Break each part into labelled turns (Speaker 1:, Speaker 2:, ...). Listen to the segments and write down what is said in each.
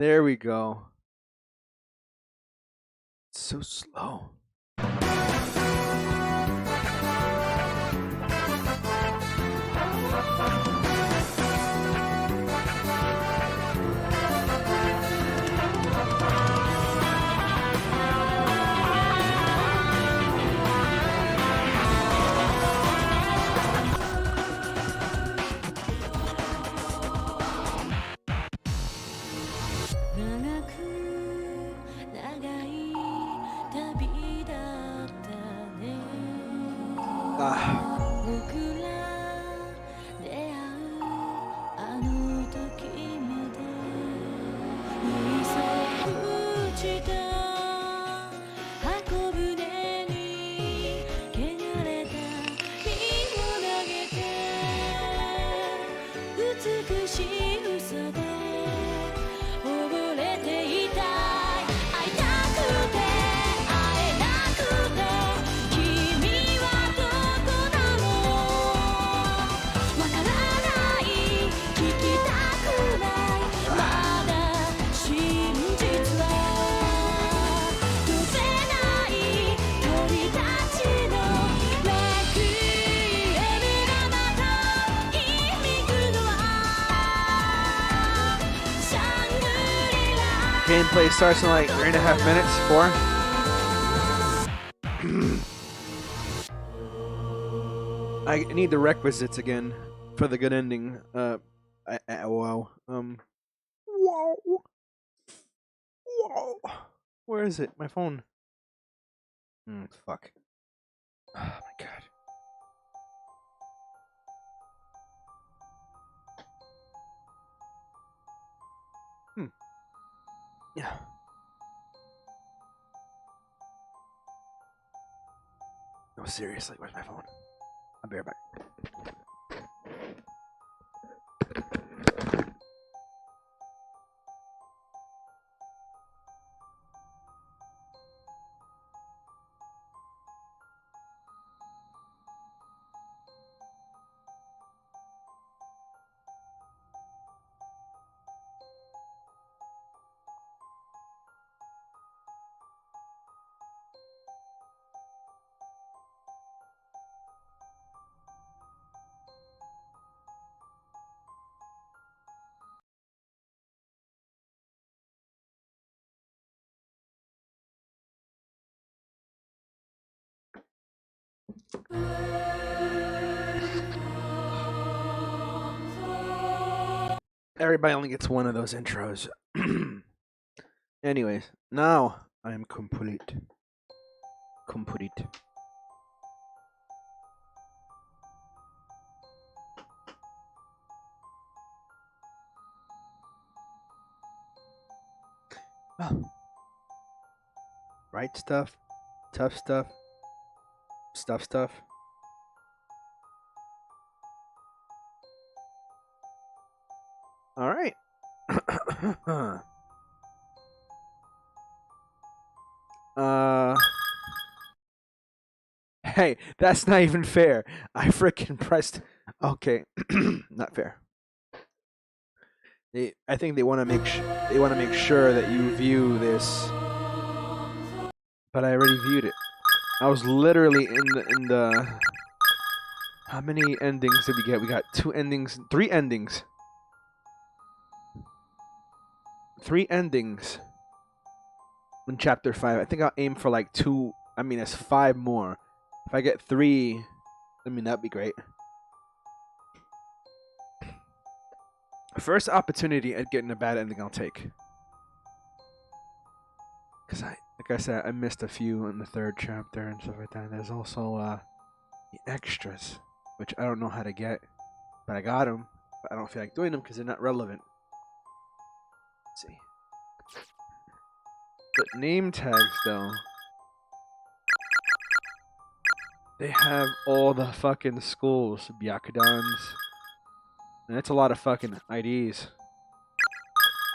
Speaker 1: There we go. It's so slow. Gameplay starts in like 3.5 minutes. 4. I need the requisites again for the good ending. Wow. Whoa. Where is it? My phone. Fuck. Oh my god. Yeah. No, seriously, where's my phone? I'll be right back. Everybody only gets one of those intros. Anyways, now I am complete. Complete. Oh. Right stuff, tough stuff, stuff. All right. Hey, that's not even fair. I freaking pressed. Okay, not fair. I think they want to make sure that you view this, but I already viewed it. I was literally in the. How many endings did we get? We got 2 endings, 3 endings. 3 endings in chapter 5. I think I'll aim for like 2. I mean, it's 5 more. If I get 3, I mean, that'd be great. First opportunity at getting a bad ending, I'll take. Because like I said, I missed a few in the 3rd chapter and stuff like that. And there's also the extras, which I don't know how to get, but I got them. But I don't feel like doing them because they're not relevant. Let's see. But name tags, though. They have all the fucking schools, Byakudans. And that's a lot of fucking IDs.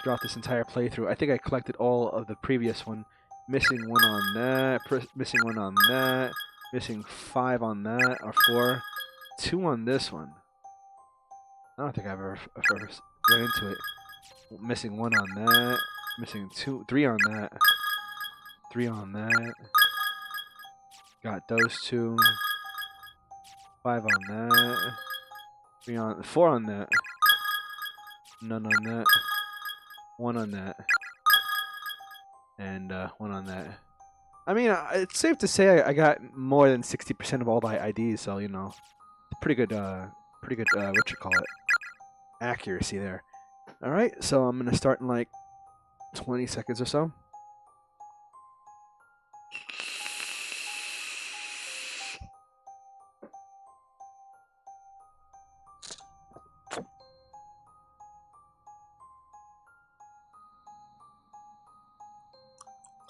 Speaker 1: Throughout this entire playthrough. I think I collected all of the previous one. Missing 1 on that. Missing 1 on that. Missing 5 on that. Or 4. 2 on this one. I don't think I've ever run into it. Missing 1 on that. Missing 3 on that. 3 on that. Got those 2. 5 on that. 4 on that. None on that. 1 on that. And 1 on that. I mean, it's safe to say I got more than 60% of all the IDs, so you know, pretty good. What you call it? Accuracy there. All right, so I'm gonna start in like 20 seconds or so.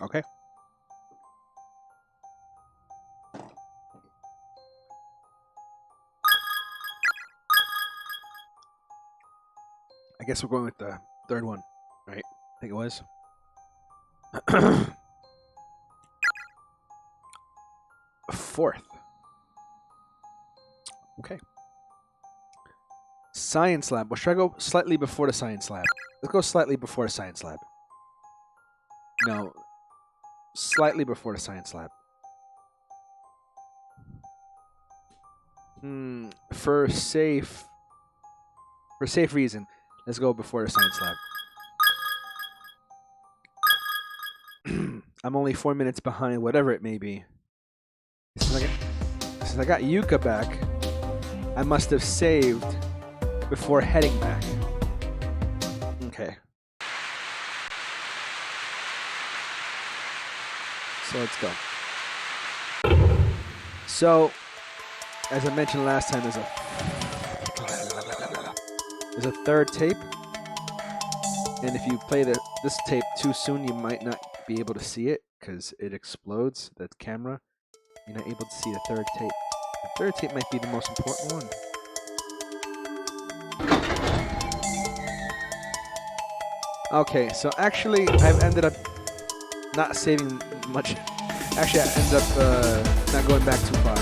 Speaker 1: Okay. I guess we're going with the third one, right? I think it was. Fourth. Okay. Science lab. Well, should I go slightly before the science lab? Let's go slightly before the science lab. No. Slightly before the science lab. For safe reason, let's go before the science lab. I'm only 4 minutes behind, whatever it may be. Since I got Yuka back, I must have saved before heading back. Okay. So let's go. So, as I mentioned last time, there's a third tape, and if you play this tape too soon, you might not be able to see it because it explodes. The camera, you're not able to see the third tape. The third tape might be the most important one. Okay, so actually, I've ended up not saving much. Actually, I ended up not going back too far.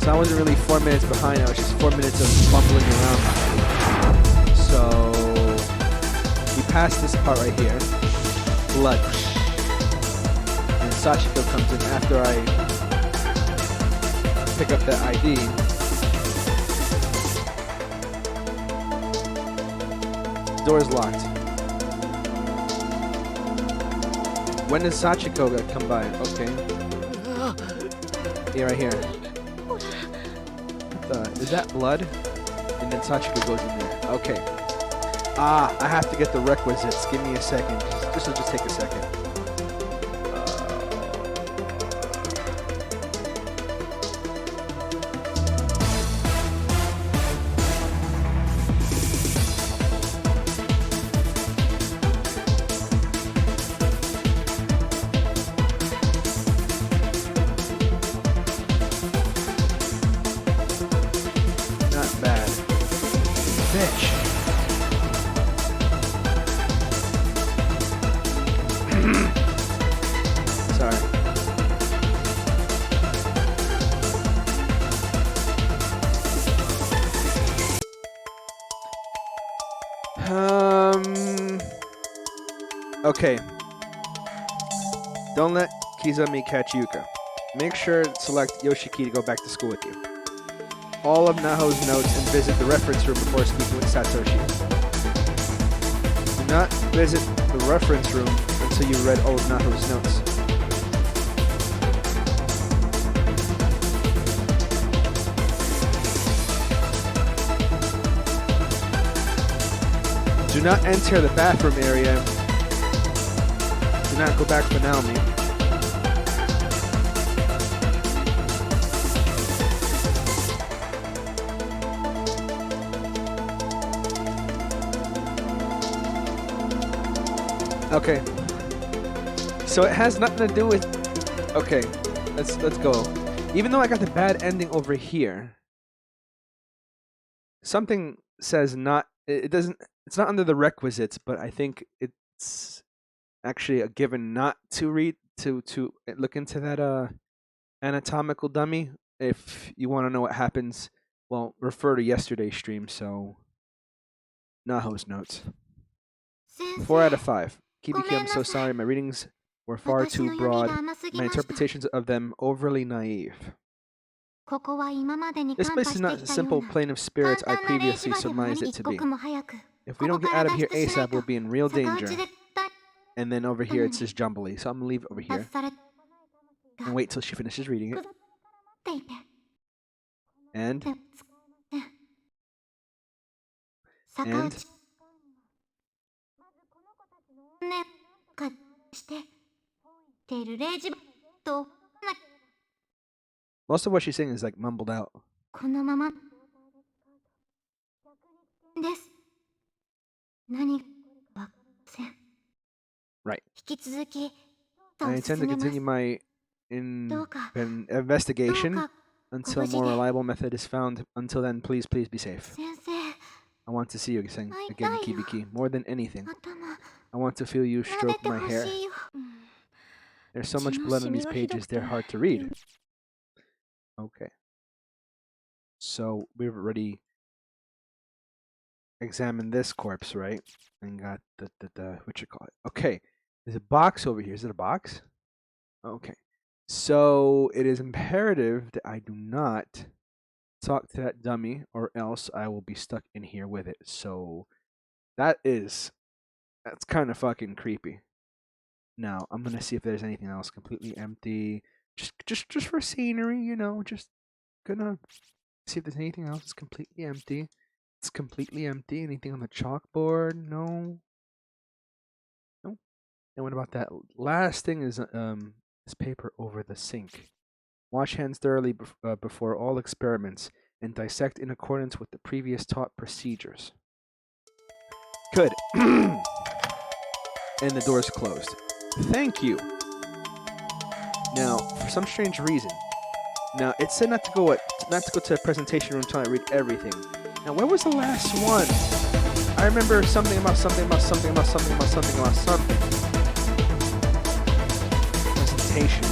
Speaker 1: So I wasn't really 4 minutes behind. I was just 4 minutes of bumbling around. So we passed this part right here. Blood. And Sachiko comes in after I pick up that ID. Door's locked. When does Sachiko come by? Okay. Yeah, right here. Is that blood? And then Sachiko goes in there. Okay. I have to get the requisites. Give me a second. This will just take a second. Okay. Don't let Kizami catch Yuka. Make sure to select Yoshiki to go back to school with you. All of Naho's notes and visit the reference room before speaking with Satoshi. Do not visit the reference room until you read all of Naho's notes. Do not enter the bathroom area. Do not go back for Naomi. Okay. So it has nothing to do with. Okay, let's go. Even though I got the bad ending over here, something says not. It doesn't. It's not under the requisites, but I think it's actually a given not to read to look into that anatomical dummy if you want to know what happens, well, refer to yesterday's stream. So, Naho's notes. 4 out of 5. Kibiki, I'm so sorry. My readings were far too broad. My interpretations of them overly naive. This place is not the simple plane of spirits I previously surmised it to be. If we don't get out of here ASAP, we'll be in real danger. And then over here, it's just jumbly. So I'm going to leave it over here and wait till she finishes reading it. And most of what she's saying is like mumbled out. Right. I intend to continue my investigation until a more reliable method is found. Until then, please be safe. I want to see you again, Kibiki, more than anything. I want to feel you stroke my hair. There's so much blood on these pages, they're hard to read. Okay. So, we've already examined this corpse, right? And got the what you call it. Okay. There's a box over here. Is it a box? Okay. So, it is imperative that I do not talk to that dummy, or else I will be stuck in here with it. So, that's kind of fucking creepy. Now, I'm gonna see if there's anything else completely empty. Just for scenery, you know, just gonna see if there's anything else that's completely empty. It's completely empty. Anything on the chalkboard? No. No. And what about that last thing is this paper over the sink. Wash hands thoroughly before all experiments and dissect in accordance with the previous taught procedures. Good. And the door's closed. Thank you. Now, for some strange reason, now it said not to go to the presentation room until I read everything. Now, where was the last one? I remember something about something about something about something about something about something. Presentation.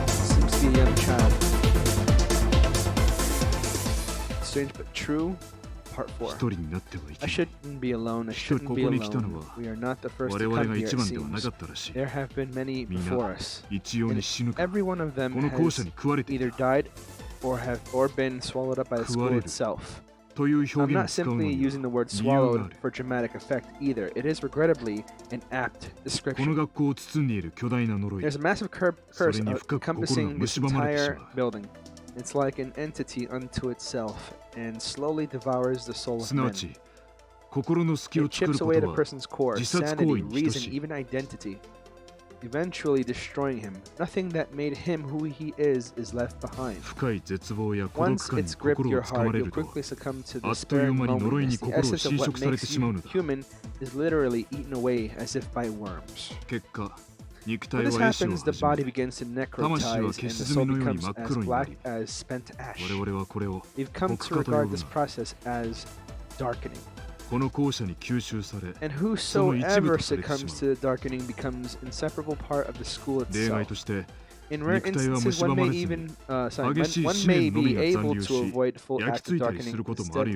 Speaker 1: Seems to be a young child. Strange but true. Part 4. I shouldn't be alone. I shouldn't be alone. We are not the first to come here, it seems. There have been many before us. And every one of them has either died or been swallowed up by the school itself. I'm not simply using the word swallowed for dramatic effect either. It is regrettably an apt description. There's a massive curse encompassing this entire building. It's like an entity unto itself, and slowly devours the soul of men. It chips away at a person's core, sanity, reason, even identity, eventually destroying him. Nothing that made him who he is left behind. Once it's gripped your heart, you'll quickly succumb to despair and loneliness. The essence of what makes you human is literally eaten away as if by worms. When this happens, the body begins to necrotize and the soul becomes as black as spent ash. We've come to regard this process as darkening. And whosoever succumbs to the darkening becomes an inseparable part of the school itself. In rare instances, one may be able to avoid full act of darkening, instead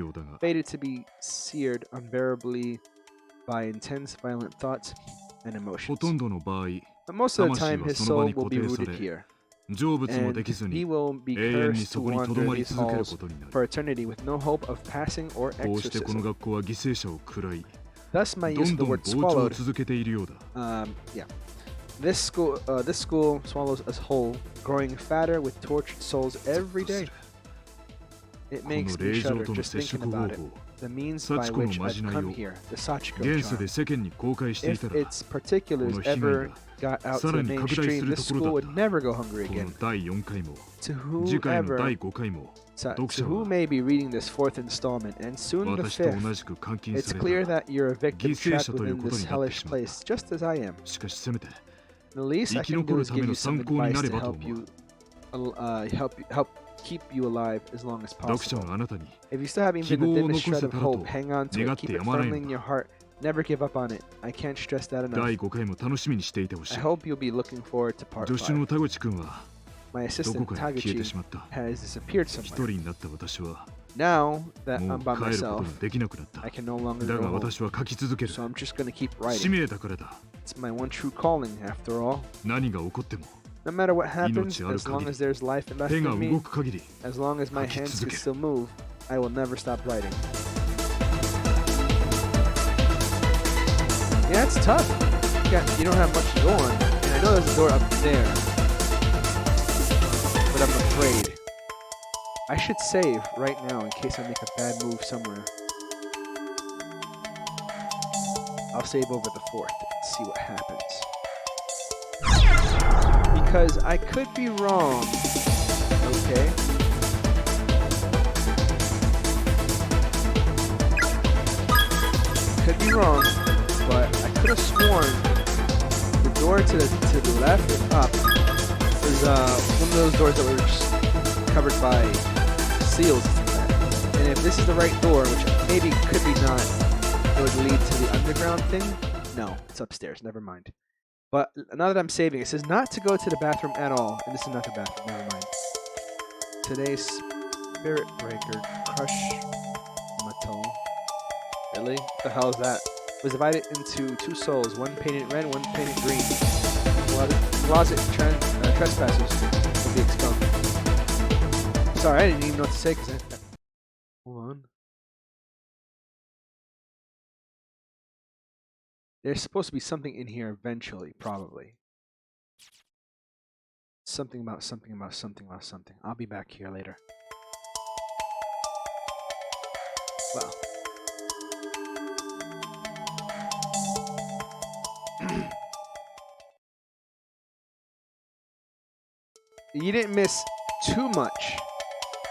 Speaker 1: fated to be seared unbearably by intense, violent thoughts and emotions. But most of the time, his soul will be rooted here, and he will be cursed to wander these halls for eternity with no hope of passing or exorcism. Thus, my use of the word swallowed. This school swallows us whole, growing fatter with tortured souls every day. It makes me shudder just thinking about it. The means by which I've come here, the Sachiko charm. If its particulars ever got out to the mainstream, this school would never go hungry again. To who may be reading this 4th installment, and soon the 5th, it's clear that you're a victim trapped within this hellish place, just as I am. The least I can do is give you some advice to help you, help keep you alive as long as possible. If you still have even the thinnest shred of hope, hang on to it, keep it firmly in your heart, never give up on it. I can't stress that enough. I hope you'll be looking forward to part 5. my
Speaker 2: ど
Speaker 1: assistant
Speaker 2: こかへ消えて
Speaker 1: Taguchi
Speaker 2: しまった。
Speaker 1: has disappeared
Speaker 2: 一
Speaker 1: somewhere.
Speaker 2: 人になった私は
Speaker 1: Now that
Speaker 2: も
Speaker 1: I'm
Speaker 2: う
Speaker 1: by
Speaker 2: 帰ること
Speaker 1: myself,
Speaker 2: ができなくなった。
Speaker 1: I can no longer
Speaker 2: だ
Speaker 1: go
Speaker 2: が
Speaker 1: home.
Speaker 2: 私は書き続ける。
Speaker 1: So I'm just gonna keep
Speaker 2: 使
Speaker 1: writing.
Speaker 2: 命だからだ。
Speaker 1: It's my one true calling, after all.
Speaker 2: 何が起こっても
Speaker 1: No matter what happens,
Speaker 2: 命ある
Speaker 1: as long
Speaker 2: 限り
Speaker 1: as there's life left
Speaker 2: 手が
Speaker 1: in
Speaker 2: 動
Speaker 1: me,
Speaker 2: く限り
Speaker 1: as long as my
Speaker 2: 書き
Speaker 1: hands
Speaker 2: 続
Speaker 1: can
Speaker 2: ける。
Speaker 1: still move, I will never stop writing. Yeah, it's tough. You don't have much to go on. And I know there's a door up there. But I'm afraid. I should save right now in case I make a bad move somewhere. I'll save over the 4th and see what happens. Because I could be wrong. Okay. Could be wrong, but I could have sworn the door to the left and up is one of those doors that were just covered by seals. And if this is the right door, which maybe could be not, it would lead to the underground thing. No, it's upstairs. Never mind. But now that I'm saving, it says not to go to the bathroom at all. And this is not the bathroom. Never mind. Today's Spirit Breaker Crush Mato. Really? What the hell is that? It was divided into 2 souls, one painted red, one painted green. Closet trespassers will be expelled. Sorry, I didn't even know what to say because hold on. There's supposed to be something in here eventually, probably. Something about something about something about something. I'll be back here later. Well. You didn't miss too much.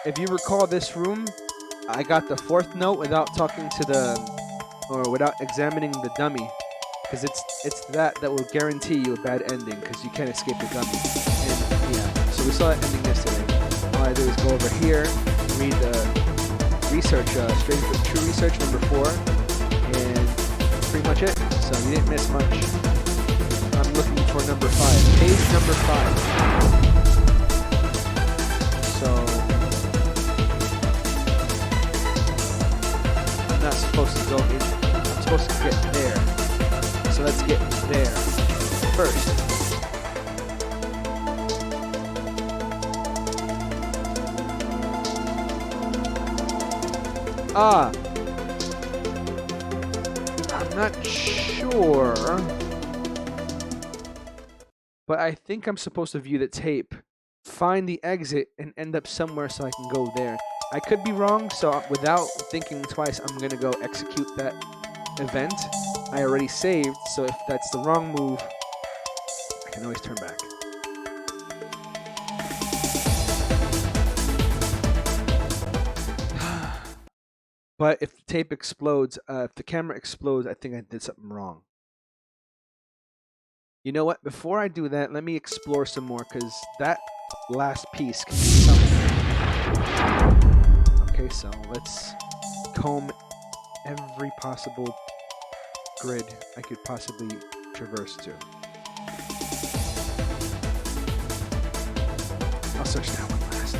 Speaker 1: If you recall this room, I got the 4th note without talking to without examining the dummy. Because it's that will guarantee you a bad ending, because you can't escape the dummy. And yeah, so we saw that ending yesterday. All I do is go over here, read the research, true research number 4, and that's pretty much it. So you didn't miss much. I'm looking for number 5, page number 5. So I'm not supposed to go in. I'm supposed to get there. So let's get there first. I'm not sure, but I think I'm supposed to view the tape, find the exit, and end up somewhere so I can go there. I could be wrong, so without thinking twice, I'm gonna go execute that event. I already saved, so if that's the wrong move, I can always turn back. But if the tape explodes, if the camera explodes, I think I did something wrong. You know what? Before I do that, let me explore some more, because that last piece can be something. Okay, so let's comb every possible grid I could possibly traverse to. I'll search that one last.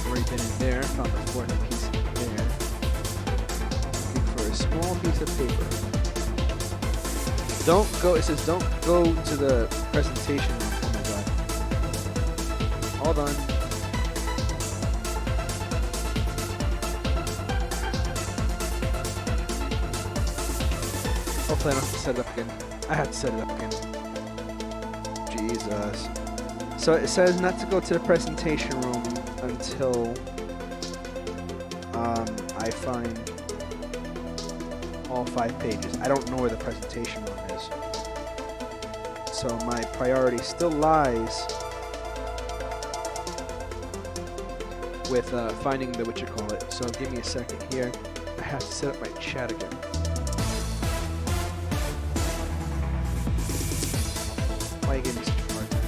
Speaker 1: Already been in there, found the 4th piece in there. Looking for a small piece of paper. Don't go, it says don't go to the presentation room. Oh my god. Hold on. Hopefully I don't have to set it up again. I have to set it up again. Jesus. So it says not to go to the presentation room until I find all 5 pages. I don't know where the presentation room is. So my priority still lies with finding the whatchamacallit. So give me a second here. I have to set up my chat again. Why are you giving me such a hard time?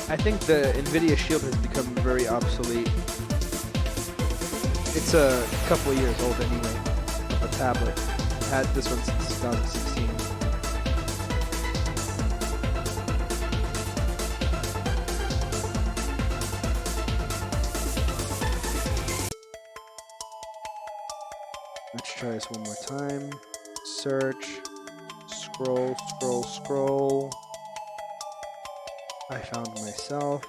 Speaker 1: I think the NVIDIA Shield has become very obsolete. It's a couple of years old anyway. But tablet. I've had this one since 2016. Let's try this one more time. Search. Scroll, scroll, scroll. I found myself.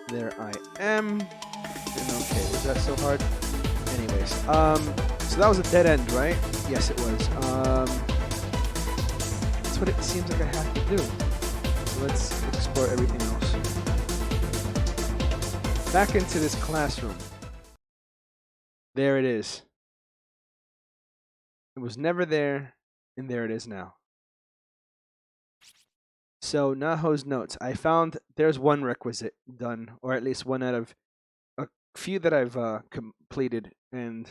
Speaker 1: There I am. And okay, was that so hard? Anyways, so that was a dead end, right? Yes, it was. That's what it seems like I have to do. So let's explore everything else. Back into this classroom. There it is. It was never there, and there it is now. So Naho's notes. I found there's one requisite done, or at least one out of a few that I've completed, and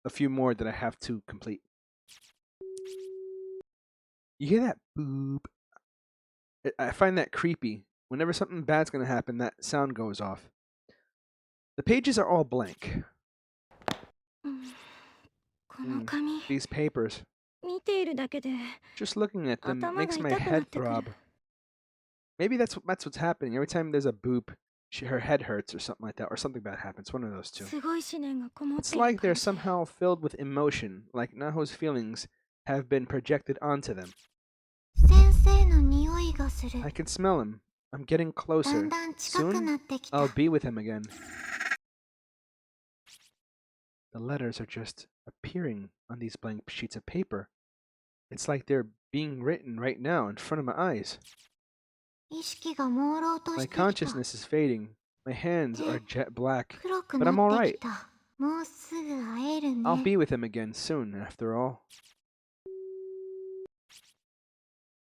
Speaker 1: a few more that I have to complete. You hear that boop? I find that creepy. Whenever something bad's gonna happen, that sound goes off. The pages are all blank.
Speaker 3: この紙
Speaker 1: These papers.
Speaker 3: 見ているだけで
Speaker 1: Just looking at them
Speaker 3: 頭が
Speaker 1: makes my
Speaker 3: 痛くな
Speaker 1: head
Speaker 3: ってくる
Speaker 1: throb. Maybe that's what's happening. Every time there's a boop, her head hurts or something like that, or something bad happens. One of those two.
Speaker 3: すごい思念がこもっ
Speaker 1: It's
Speaker 3: ている
Speaker 1: like they're
Speaker 3: 感じ
Speaker 1: somehow filled with emotion, like Naho's feelings have been projected onto them.
Speaker 3: 先生の匂いがする
Speaker 1: I can smell him. I'm getting
Speaker 3: だん
Speaker 1: closer.
Speaker 3: だん近く
Speaker 1: Soon,
Speaker 3: なってきた
Speaker 1: I'll be with him again. The letters are just appearing on these blank sheets of paper. It's like they're being written right now in front of my eyes.
Speaker 3: 意識が朦朧と
Speaker 1: My
Speaker 3: してきた
Speaker 1: consciousness is fading. My hands are jet black.
Speaker 3: 黒く
Speaker 1: But
Speaker 3: な
Speaker 1: I'm
Speaker 3: って
Speaker 1: alright.
Speaker 3: きたもうすぐ会える
Speaker 1: I'll
Speaker 3: ね
Speaker 1: be with him again soon, after all.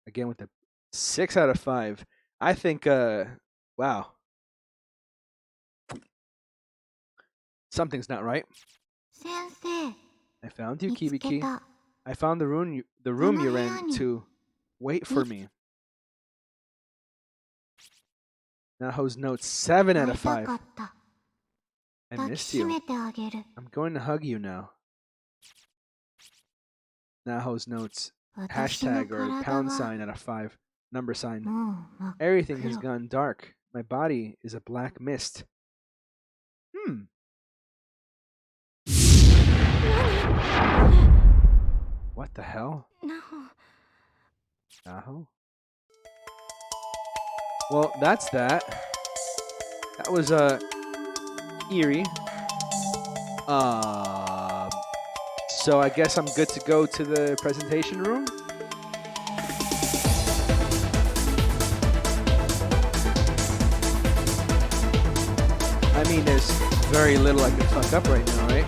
Speaker 1: Again with a 6 out of 5. I think, wow. Something's not right.
Speaker 3: 先生
Speaker 1: I found you,
Speaker 3: 見つけ
Speaker 1: Kibiki.
Speaker 3: た
Speaker 1: I found the room you ran to. Wait for me. Naho's notes 7 out
Speaker 3: 会い
Speaker 1: of
Speaker 3: た
Speaker 1: 5.
Speaker 3: かった
Speaker 1: I
Speaker 3: 抱き
Speaker 1: missed
Speaker 3: し
Speaker 1: you.
Speaker 3: めてあげる
Speaker 1: I'm going to hug you now. Naho's notes
Speaker 3: 私の
Speaker 1: hashtag or
Speaker 3: 体
Speaker 1: pound
Speaker 3: は
Speaker 1: sign out of 5. Number sign.
Speaker 3: もう真っ
Speaker 1: Everything has
Speaker 3: 黒
Speaker 1: gone dark. My body is a black mist. What the hell?
Speaker 3: なほ
Speaker 1: Naho? Well, that's that. That was eerie. So I guess I'm good to go to the presentation room. I mean, there's very little I can fuck up right now, right?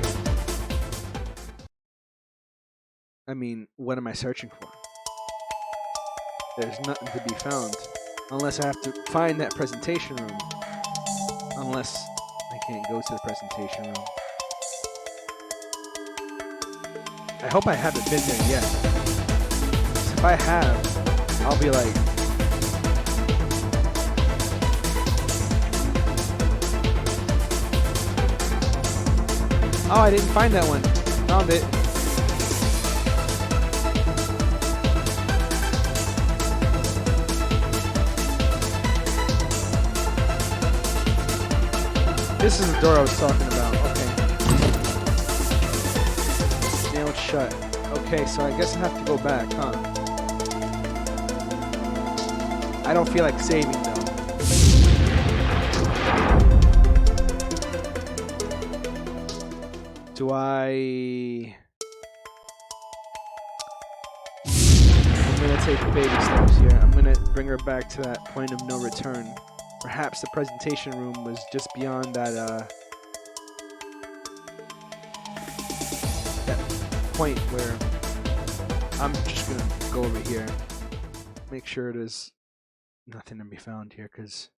Speaker 1: I mean, what am I searching for? There's nothing to be found. Unless I have to find that presentation room. Unless I can't go to the presentation room. I hope I haven't been there yet. 'Cause if I have, I'll be like... Oh, I didn't find that one. Found it. This is the door I was talking about. Okay. Nailed shut. Okay, so I guess I have to go back, huh? I don't feel like saving though. Do I... I'm gonna take baby steps here. I'm gonna bring her back to that point of no return. Perhaps the presentation room was just beyond that that point where I'm just gonna go over here, make sure there's nothing to be found here, because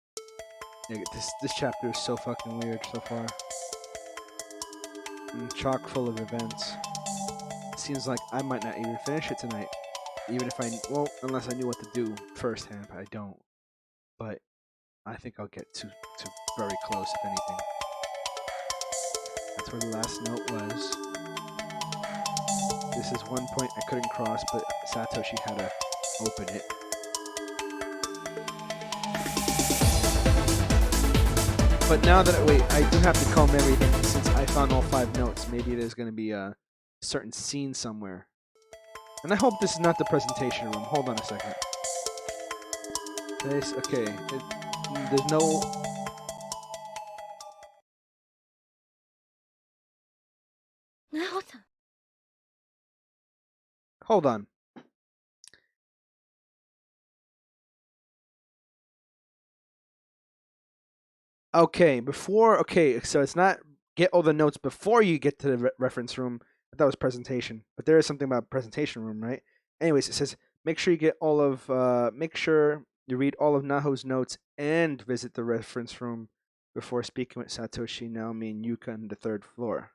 Speaker 1: this chapter is so fucking weird so far and chock full of events. It seems like I might not even finish it tonight, even if unless I knew what to do firsthand, but I don't. But I think I'll get to very close, if anything. That's where the last note was. This is one point I couldn't cross, but Satoshi had to open it. But now that I do have to comb everything since I found all 5 notes. Maybe there's going to be a certain scene somewhere. And I hope this is not the presentation room. Hold on a second. Okay. There's no... Hold on. Okay, so it's not get all the notes before you get to the reference room. But that was presentation. But there is something about presentation room, right? Anyways, it says make sure you get all of make sure you read all of Naho's notes and visit the reference room before speaking with Satoshi, Naomi, and Yuka on the 3rd floor.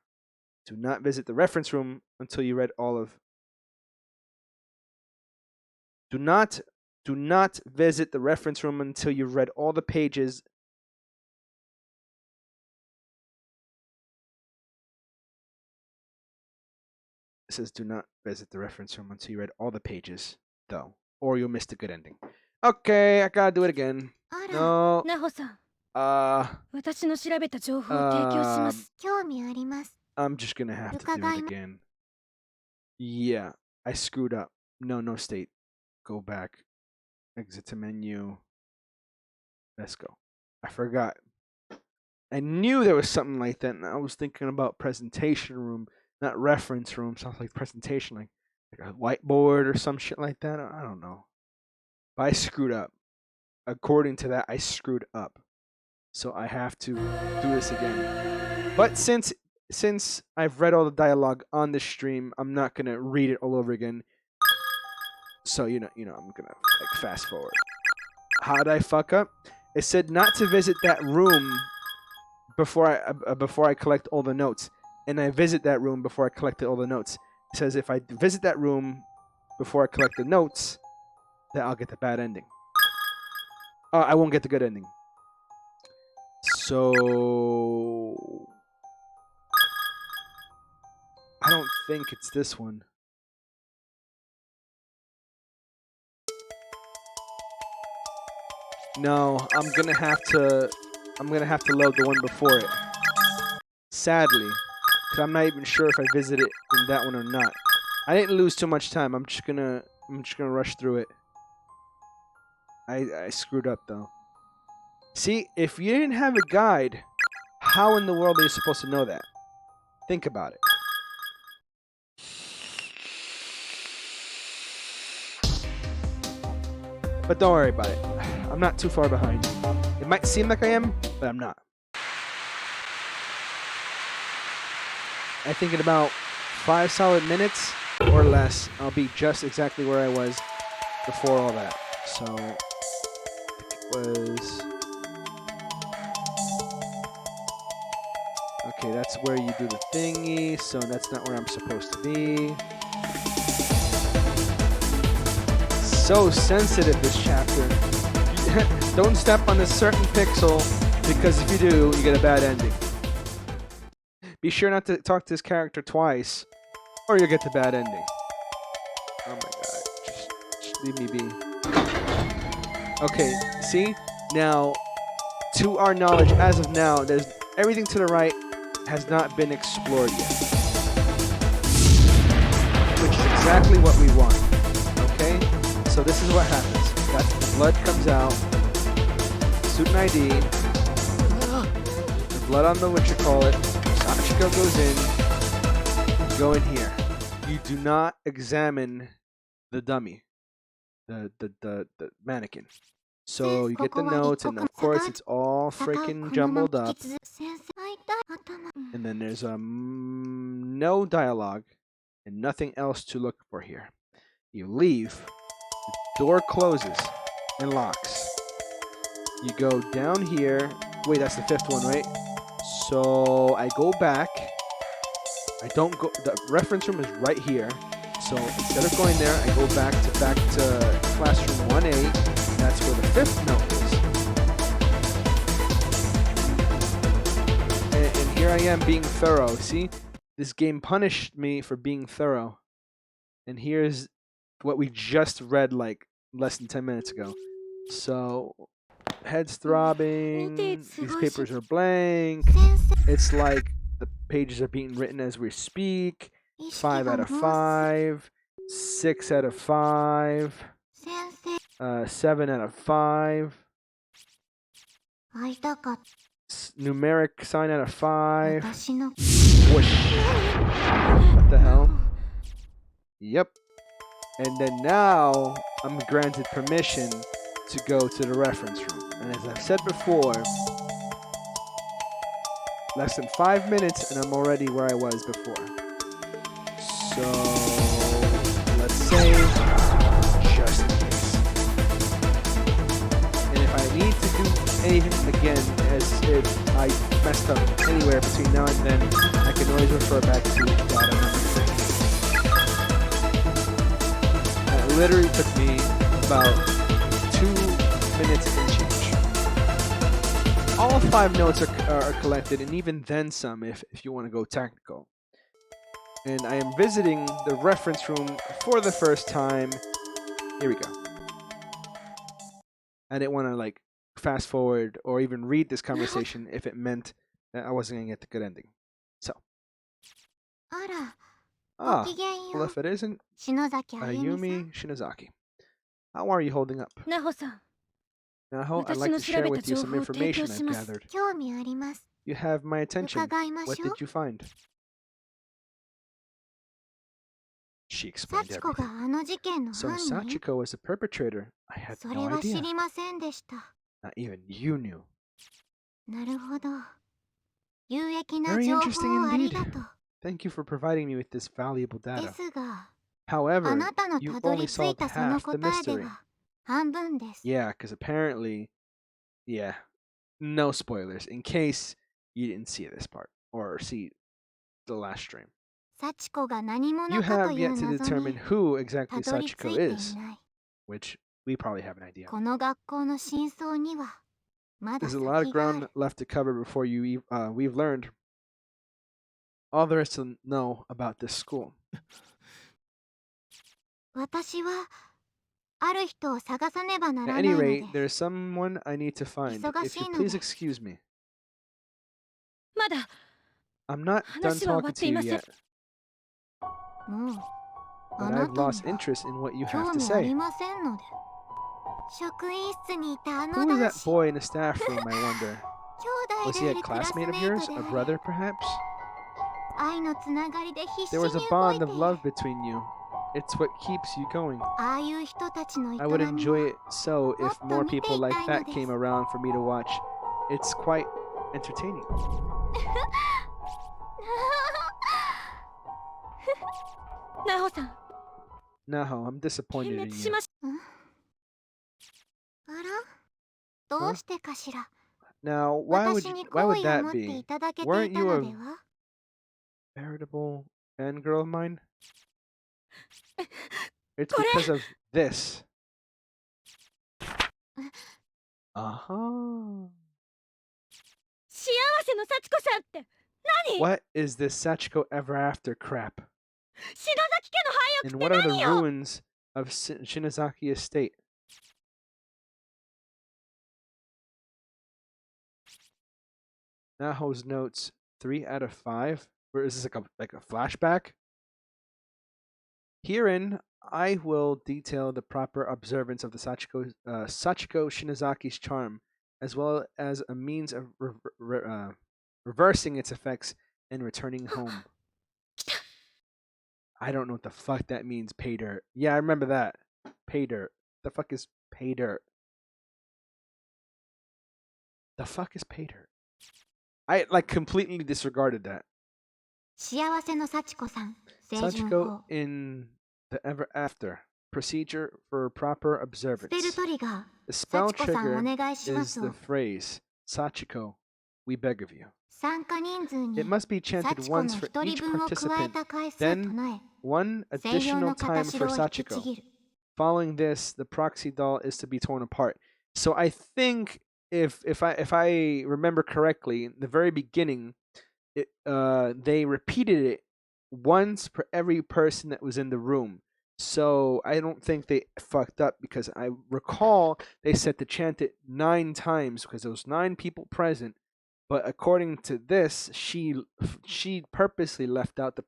Speaker 1: Do not visit the reference room until you read all of. Do not visit the reference room until you've read all the pages. It says do not visit the reference room until you read all the pages, though, or you'll miss the good ending. Okay, I gotta do it again. No.
Speaker 3: ナホさん、 私の調べた情報を提供します。興味あります。
Speaker 1: I'm just gonna have to do it again. Yeah, I screwed up. No state. Go back. Exit to menu. Let's go. I forgot. I knew there was something like that, and I was thinking about presentation room, not reference room. Sounds like presentation, like a whiteboard or some shit like that. I don't know. But I screwed up. According to that, I screwed up. So I have to do this again. But since I've read all the dialogue on the stream, I'm not gonna read it all over again. So I'm gonna like fast forward. How did I fuck up? It said not to visit that room before I collect all the notes, and I visit that room before I collected all the notes. It says if I visit that room before I collect the notes, then I'll get the bad ending. I won't get the good ending. So I don't think it's this one. No, I'm gonna have to load the one before it. Sadly, because I'm not even sure if I visit it in that one or not. I didn't lose too much time. I'm just gonna rush through it. I screwed up though. See, if you didn't have a guide, how in the world are you supposed to know that? Think about it. But don't worry about it. I'm not too far behind. It might seem like I am, but I'm not. I think in about 5 solid minutes or less, I'll be just exactly where I was before all that. So it was... Okay, that's where you do the thingy, so that's not where I'm supposed to be. So sensitive, this chapter. Don't step on a certain pixel, because if you do, you get a bad ending. Be sure not to talk to this character twice, or you'll get the bad ending. Oh my god, just leave me be. Okay, see? Now, to our knowledge, as of now, there's everything to the right has not been explored yet. Which is exactly what we want. Okay? So this is what happens. The blood comes out. Student ID. The blood on the whatchamacallit. Sachiko goes in. You go in here. You do not examine the dummy. The mannequin. So you get the notes, and of course it's all freaking jumbled up. And then there's no dialogue and nothing else to look for here. You leave, the door closes and locks. You go down here. Wait, that's the 5th one, right? So I go back. I don't go. The reference room is right here. So instead of going there, I go back to classroom 1A. That's where the 5th note is. And here I am being thorough. See, this game punished me for being thorough. And here's what we just read like less than 10 minutes ago. So, head's throbbing. These papers are blank. It's like the pages are being written as we speak. 5 out of 5. 6 out of 5. 7 out of 5. Numeric sign out of 5. Whoosh. What the hell? Yep. And then now I'm granted permission to go to the reference room. And as I've said before, less than 5 minutes and I'm already where I was before. So let's save just in case. And if I need to do anything again, as if I messed up anywhere between now and then, I can always refer back to data number 3. That literally took me about 2 minutes and change. All 5 notes are collected, and even then some if you want to go technical. And I am visiting the reference room for the first time. Here we go. I didn't want to like fast forward or even read this conversation if it meant that I wasn't going to get the good ending. So. Well, if it isn't, Ayumi Shinozaki. How are you holding up? Naho, I'd like to share with you some information I've gathered. You have my attention. What did you find? She explained everything. So Sachiko was a perpetrator. I had no idea. Not even you knew. Very interesting indeed. Thank you for providing me with this valuable data. However, you only solved half the mystery. Yeah, because apparently, yeah, no spoilers in case you didn't see this part or see the last stream. You have yet to determine who exactly Sachiko is, which we probably have an idea. There's a lot of ground left to cover before we've learned all there is to know about this school. At any rate, there's someone I need to find. If you please excuse me. I'm not done talking to you yet. But I've lost interest in what you have to say. Who is that boy in the staff room, I wonder? Was he a classmate of yours? A brother, perhaps? There was a bond of love between you. It's what keeps you going. I would enjoy it so if more people like that came around for me to watch. It's quite entertaining. Naho, I'm disappointed in you. Huh? Now, why would that be? Weren't you a veritable fangirl of mine? It's because of this. Uh-huh. What is this Sachiko ever after crap? And what are the ruins of Shinozaki Estate? Naho's notes 3 out of 5. Or is this like a flashback? Herein, I will detail the proper observance of the Sachiko Shinozaki's charm, as well as a means of reversing its effects and returning home. I don't know what the fuck that means, pay dirt. Yeah, I remember that. Pay dirt. The fuck is pay dirt? The fuck is pay dirt? I completely disregarded that. Sachiko in the ever after. Procedure for proper observance. The spell trigger is the phrase, Sachiko, we beg of you. It must be chanted once for each participant, then one additional time for Sachiko. Following this, the proxy doll is to be torn apart. So I think if I remember correctly, in the very beginning, they repeated it once for every person that was in the room. So I don't think they fucked up because I recall they said to chant it 9 times because there was 9 people present. But according to this, she purposely left out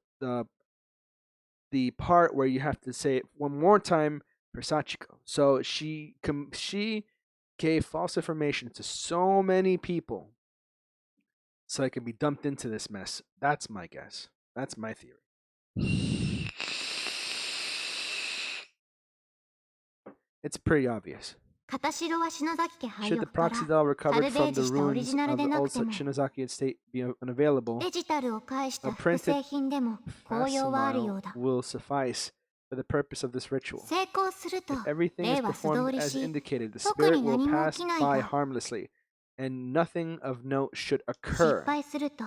Speaker 1: the part where you have to say it one more time for Sachiko. So she gave false information to so many people so it can be dumped into this mess. That's my guess. That's my theory. It's pretty obvious. Should the proxy doll recovered from the ruins of the old Shinozaki estate be unavailable, a printed facsimile will suffice for the purpose of this ritual. If everything is performed as indicated, the spirit will pass by harmlessly, and nothing of note should occur.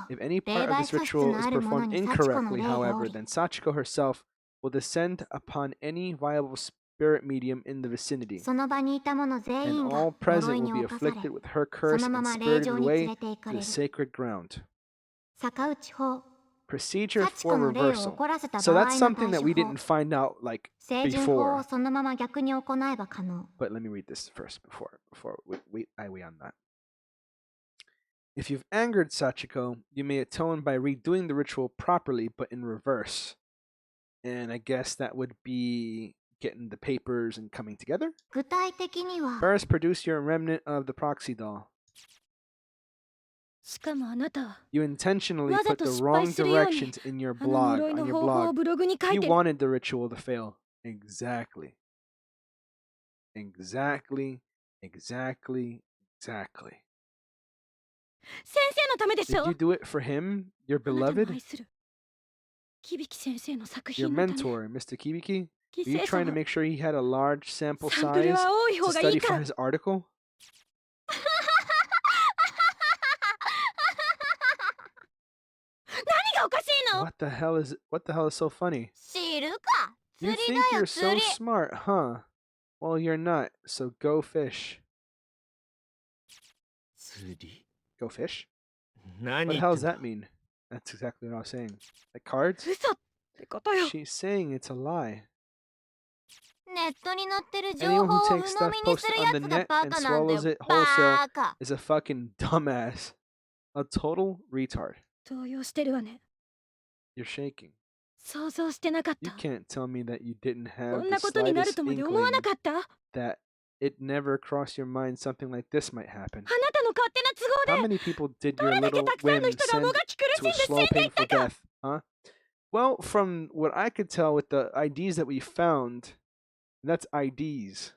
Speaker 1: If any part of this ritual is performed incorrectly, however, then Sachiko herself will descend upon any viable spirit medium in the vicinity, and all present will be afflicted with her curse and spirited away to the sacred ground. Procedure for reversal. So that's something that we didn't find out like before. But let me read this first before we on that. If you've angered Sachiko, you may atone by redoing the ritual properly, but in reverse. And I guess that would be getting the papers and coming together. First, produce your remnant of the proxy doll. You intentionally put the wrong directions in your blog, on your blog. You wanted the ritual to fail. Exactly. Exactly. Exactly. Exactly. Did you do it for him, your beloved? Your mentor, Mr. Kibiki? Were you trying to make sure he had a large sample size to study for his article? What the hell is so funny? You think you're so smart, huh? Well, you're not, so go fish. Go fish? What the hell does that mean? That's exactly what I was saying. Like cards? She's saying it's a lie. Anyone who takes stuff posted on the net and swallows it wholesale is a fucking dumbass. A total retard. You're shaking. You can't tell me that you didn't have the slightest inkling that it never crossed your mind something like this might happen. How many people did your little whim send to a slow, painful death, huh? Well, from what I could tell with the IDs that we found, and that's IDs,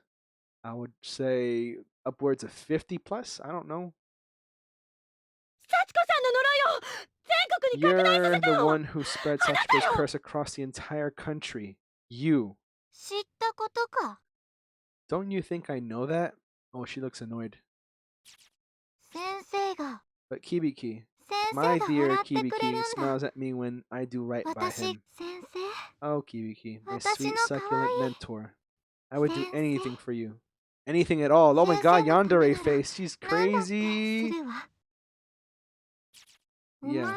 Speaker 1: I would say upwards of 50 plus. I don't know. You're the one who spread Sachiko's curse across the entire country. You. Don't you think I know that? Oh, she looks annoyed. But Kibiki, my dear Kibiki, smiles at me when I do right by him. Oh, Kibiki, my sweet succulent mentor. I would do anything for you. Anything at all. Oh my god, Yandere face. She's crazy. Yeah.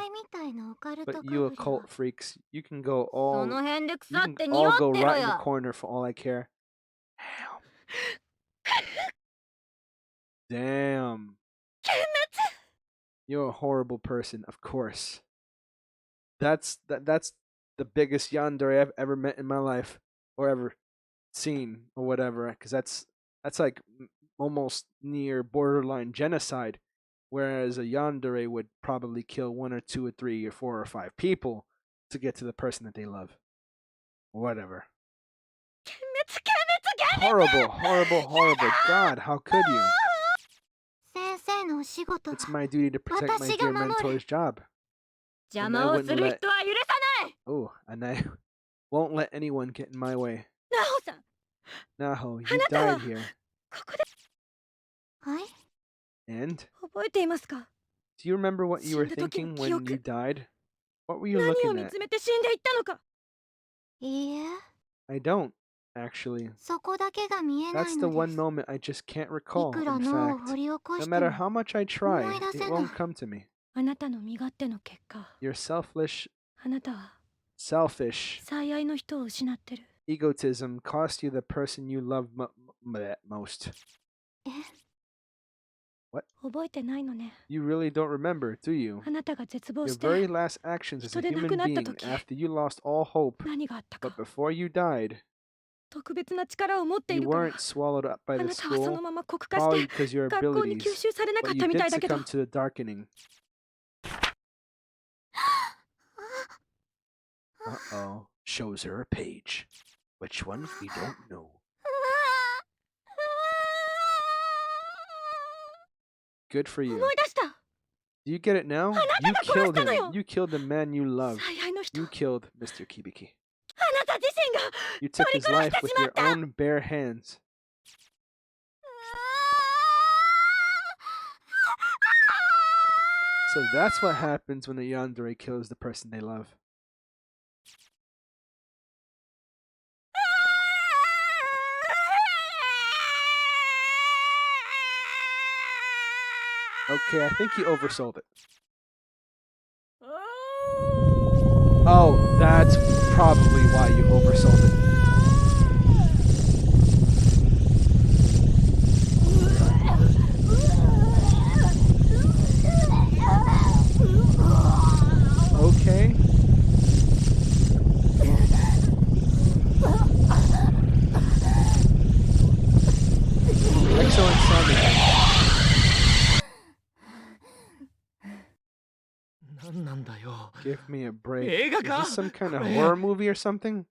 Speaker 1: But you occult freaks, you can all go right in the corner for all I care. Damn. You're a horrible person, of course. That's the biggest yandere I've ever met in my life, or ever seen, or whatever. Because that's like almost near borderline genocide. Whereas a yandere would probably kill 1 or 2 or 3 or 4 or 5 people to get to the person that they love. Whatever. Horrible, horrible, horrible. God, how could you? It's my duty to protect my dear mentor's job. And I won't let anyone get in my way. Naho, you died here. And? Do you remember what you were thinking when you died? What were you looking at? I don't, actually. That's the one moment I just can't recall, in fact. No matter how much I try, it won't come to me. You're selfish. egotism cost you the person you love most? What? You really don't remember, do you? Your very last actions as a human being after you lost all hope, but before you died, you weren't swallowed up by the school, probably because your abilities, but you did succumb to the darkening. Uh-oh. Shows her a page. Which one? We don't know. Good for you. Do you get it now? You killed him. You killed the man you loved. You killed Mr. Kibiki. You took his life with your own bare hands. So that's what happens when a yandere kills the person they love. Okay, I think you oversold it. Oh, that's probably why you oversold it. Okay. Excellent sounding. Give me a break. Is this some kind of horror movie or something?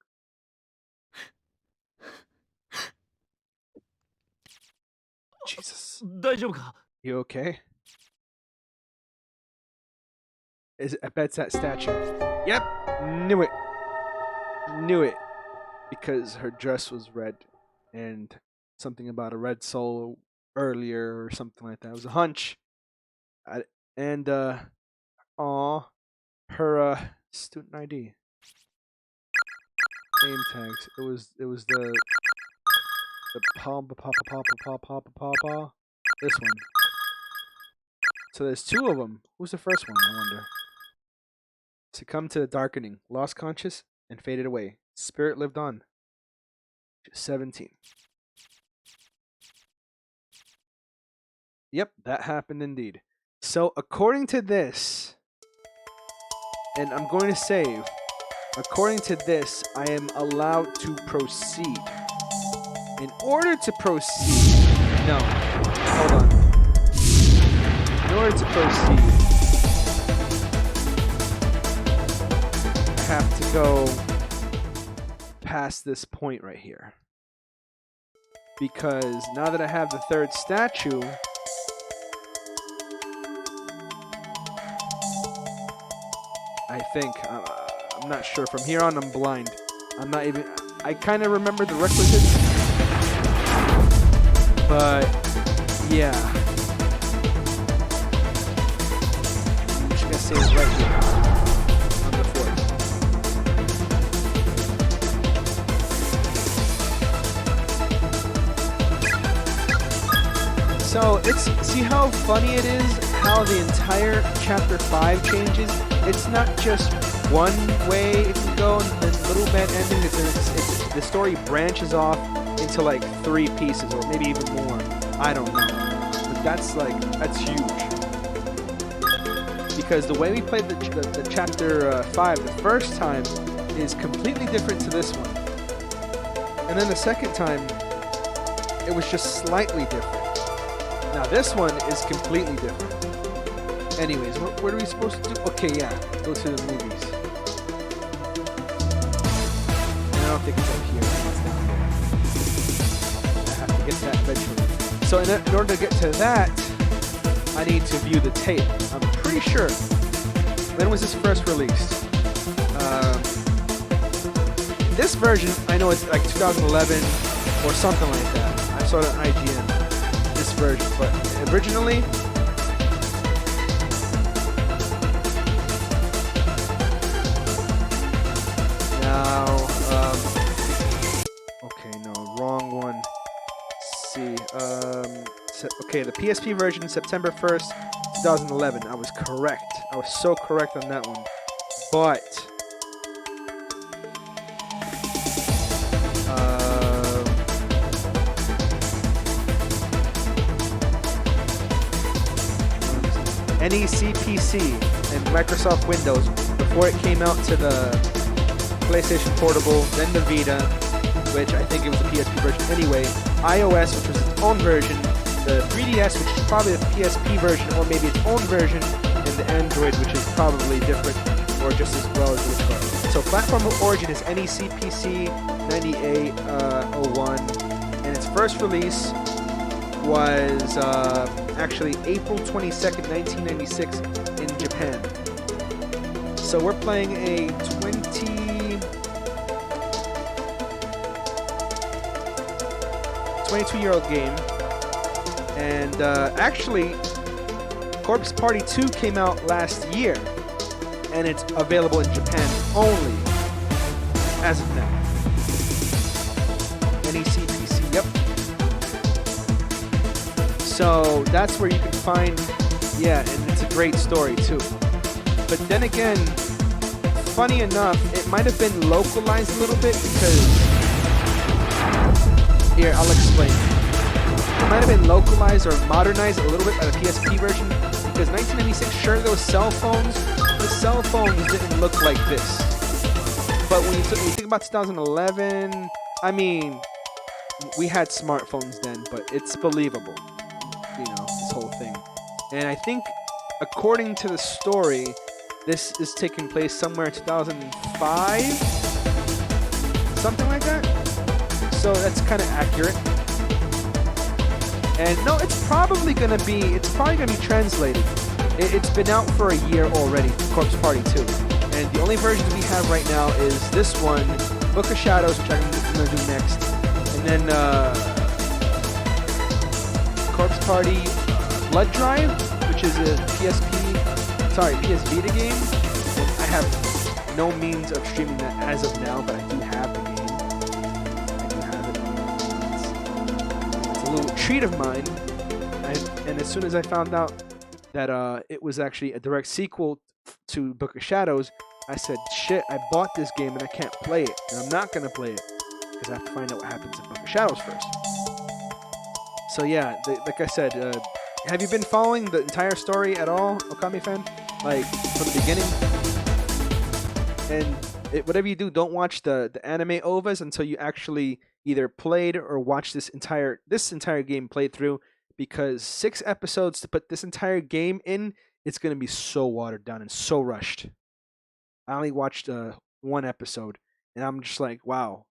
Speaker 1: Jesus. You okay? I bet it's that statue. Yep! Knew it. Knew it. Because her dress was red. And something about a red soul earlier or something like that. It was a hunch. Her student ID. Name tags. It was the papa. This one. So there's two of them. Who's the first one, I wonder? Succumbed to the darkening, lost conscious, and faded away. Spirit lived on. 17. Yep, that happened indeed. So according to this, and I'm going to save, according to this, I am allowed to proceed. In order to proceed, no, hold on. In order to proceed, I have to go past this point right here. Because now that I have the third statue, I think, I'm not sure. From here on, I'm blind. I'm not even, I kind of remember the requisites. But, yeah. I'm just going to say it's right here. On the fourth. So, see how funny it is? How the entire chapter 5 changes? It's not just one way it can go and then little bad ending. The story branches off into like 3 pieces or maybe even more. I don't know. But that's huge. Because the way we played the chapter 5 the first time is completely different to this one. And then the second time, it was just slightly different. Now this one is completely different. Anyways, what are we supposed to do? Okay, yeah, go to the movies. And I don't think it's up here. It's down there. I have to get to that eventually. So in order to get to that, I need to view the tape. I'm pretty sure. When was this first released? This version, I know it's like 2011 or something like that. I saw it on IGN. This version, but originally. Okay, no, wrong one. Let's see, okay, the PSP version, September 1st, 2011. I was correct. I was so correct on that one. But NEC PC and Microsoft Windows before it came out to the PlayStation Portable, then the Vita, which I think it was the PSP version anyway, iOS, which was its own version, the 3DS, which is probably the PSP version or maybe its own version, and the Android, which is probably different or just as well as the card. So platform of origin is NEC PC 9801, and its first release was actually April 22nd, 1996 in Japan. So we're playing a 22-year-old game, and actually Corpse Party 2 came out last year, and it's available in Japan only as of now. NEC PC, yep. So that's where you can find, yeah, and it's a great story too. But then again, funny enough, it might have been localized a little bit because, here, I'll explain. It might have been localized or modernized a little bit by the PSP version because 1996, sure, there was cell phones. The cell phones didn't look like this. But when you think about 2011, I mean, we had smartphones then, but it's believable, you know, this whole thing. And I think, according to the story, this is taking place somewhere in 2005, something like that. So that's kind of accurate. And no, it's probably gonna be translated. It's been out for a year already, Corpse Party 2. And the only versions we have right now is this one, Book of Shadows, which I'm gonna do next. And then Corpse Party Blood Drive, which is a PS Vita game. And I have no means of streaming that as of now, but I do have the game. I do have it. It's a little treat of mine. And as soon as I found out that it was actually a direct sequel to Book of Shadows, I said, shit, I bought this game and I can't play it. And I'm not going to play it because I have to find out what happens in Book of Shadows first. So yeah, like I said, have you been following the entire story at all, Okami fan? Like, from the beginning? And whatever you do, don't watch the anime OVAs until you actually either played or watched this entire game played through, because 6 episodes to put this entire game in, it's going to be so watered down and so rushed. I only watched 1 episode, and I'm just like, wow.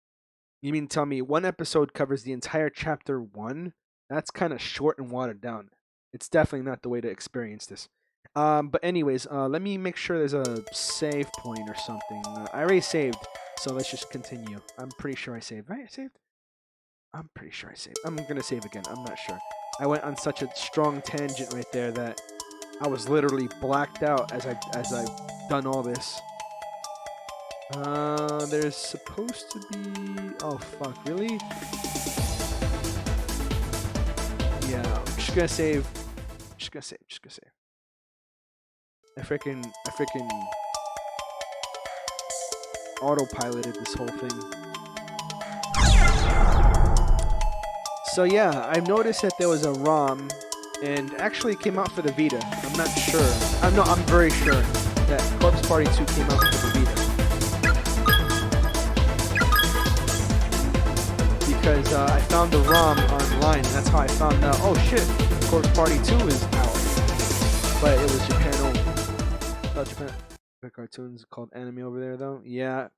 Speaker 1: You mean tell me 1 episode covers the entire chapter 1? That's kind of short and watered down. It's definitely not the way to experience this. But anyways, let me make sure there's a save point or something. I already saved, so let's just continue. I'm pretty sure I saved. Right? I saved? I'm pretty sure I saved. I'm going to save again. I'm not sure. I went on such a strong tangent right there that I was literally blacked out as I've done all this. There's supposed to be... Oh, fuck. Really? Yeah, I'm just gonna save. Just gonna save. I freaking autopiloted this whole thing. So yeah, I've noticed that there was a ROM, and actually it came out for the Vita. I'm not sure. I'm very sure that Corpse Party 2 came out for the Vita. Because I found the ROM online, and that's how I found out, oh shit, Corpse Party 2 is out. But it was Japan only. Oh, Japan. The cartoons called anime over there, though. Yeah,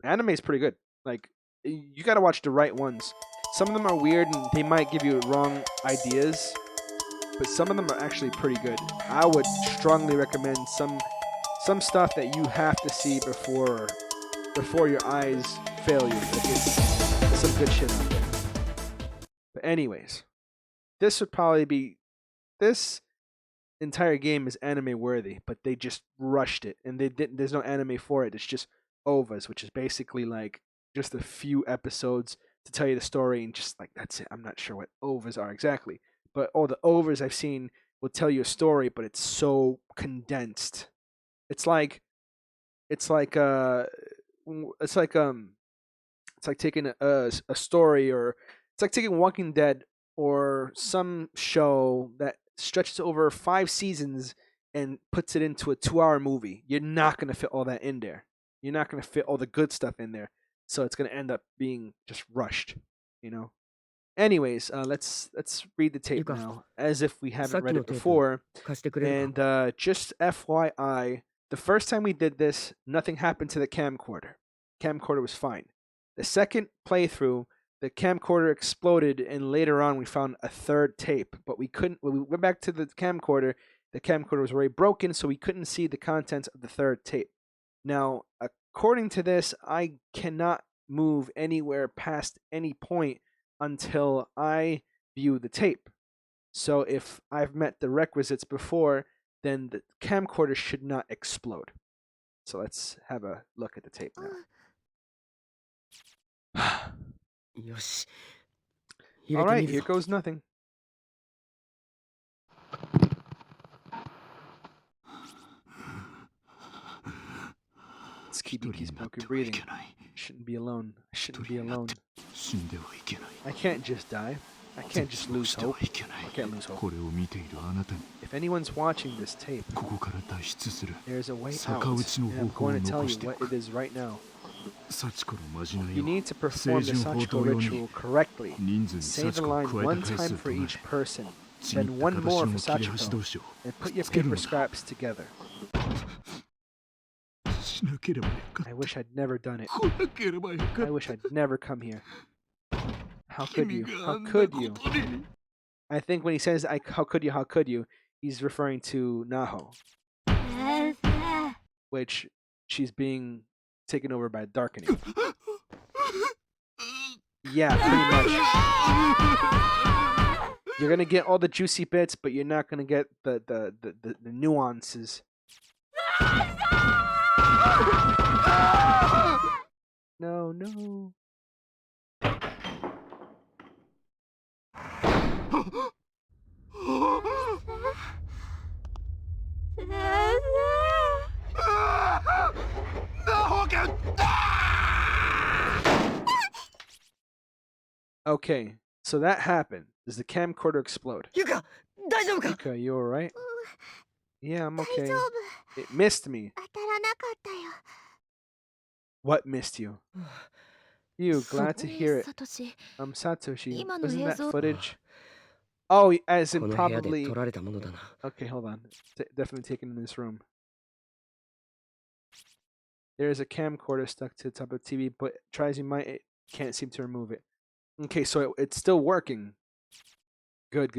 Speaker 1: anime is pretty good. Like, you gotta watch the right ones. Some of them are weird, and they might give you wrong ideas, but some of them are actually pretty good. I would strongly recommend some stuff that you have to see before your eyes fail you. Like, there's some good shit out there. But anyways, this entire game is anime worthy, but they just rushed it, and there's no anime for it. It's just OVAs, which is basically like just a few episodes to tell you the story, and just like, that's it. I'm not sure what OVAs are exactly, but all the OVAs I've seen will tell you a story, but it's so condensed. It's like taking a story, or it's like taking Walking Dead or some show that stretches over 5 seasons and puts it into a 2-hour movie. You're not gonna fit all that in there. You're not gonna fit all the good stuff in there. So it's gonna end up being just rushed, you know. Anyways, let's read the tape now, as if we haven't read it before. And just FYI, the first time we did this, nothing happened to the camcorder. Camcorder was fine. The second playthrough, the camcorder exploded, and later on we found a third tape, but we couldn't. When we went back to the camcorder was already broken, so we couldn't see the contents of the third tape. Now, according to this, I cannot move anywhere past any point until I view the tape. So if I've met the requisites before, then the camcorder should not explode. So let's have a look at the tape now. All right, here goes nothing. It's Kibiki's broken breathing. Shouldn't be alone. I shouldn't be alone. I can't just die. I can't just lose hope. I can't lose hope. If anyone's watching this tape, there's a way out, and I'm going to tell you what it is right now. You need to perform the Sachiko ritual correctly. Say the line one time for each person, then one more for Sachiko, and put your paper scraps together. I wish I'd never done it. I wish I'd never come here. How could you? How could you? I think when he says, how could you, he's referring to Naho. Which she's being taken over by darkening. Yeah, pretty much. You're going to get all the juicy bits, but you're not going to get the nuances. No. Okay, so that happened. Does the camcorder explode? Yuka, you alright? Yeah, I'm okay. It missed me. What missed you? You, glad to hear it. Satoshi. Wasn't that footage? Oh, as in probably... Okay, hold on. Definitely taken in this room. There's a camcorder stuck to the top of the TV, but try as you might, it can't seem to remove it. Okay, so it's still working. Good.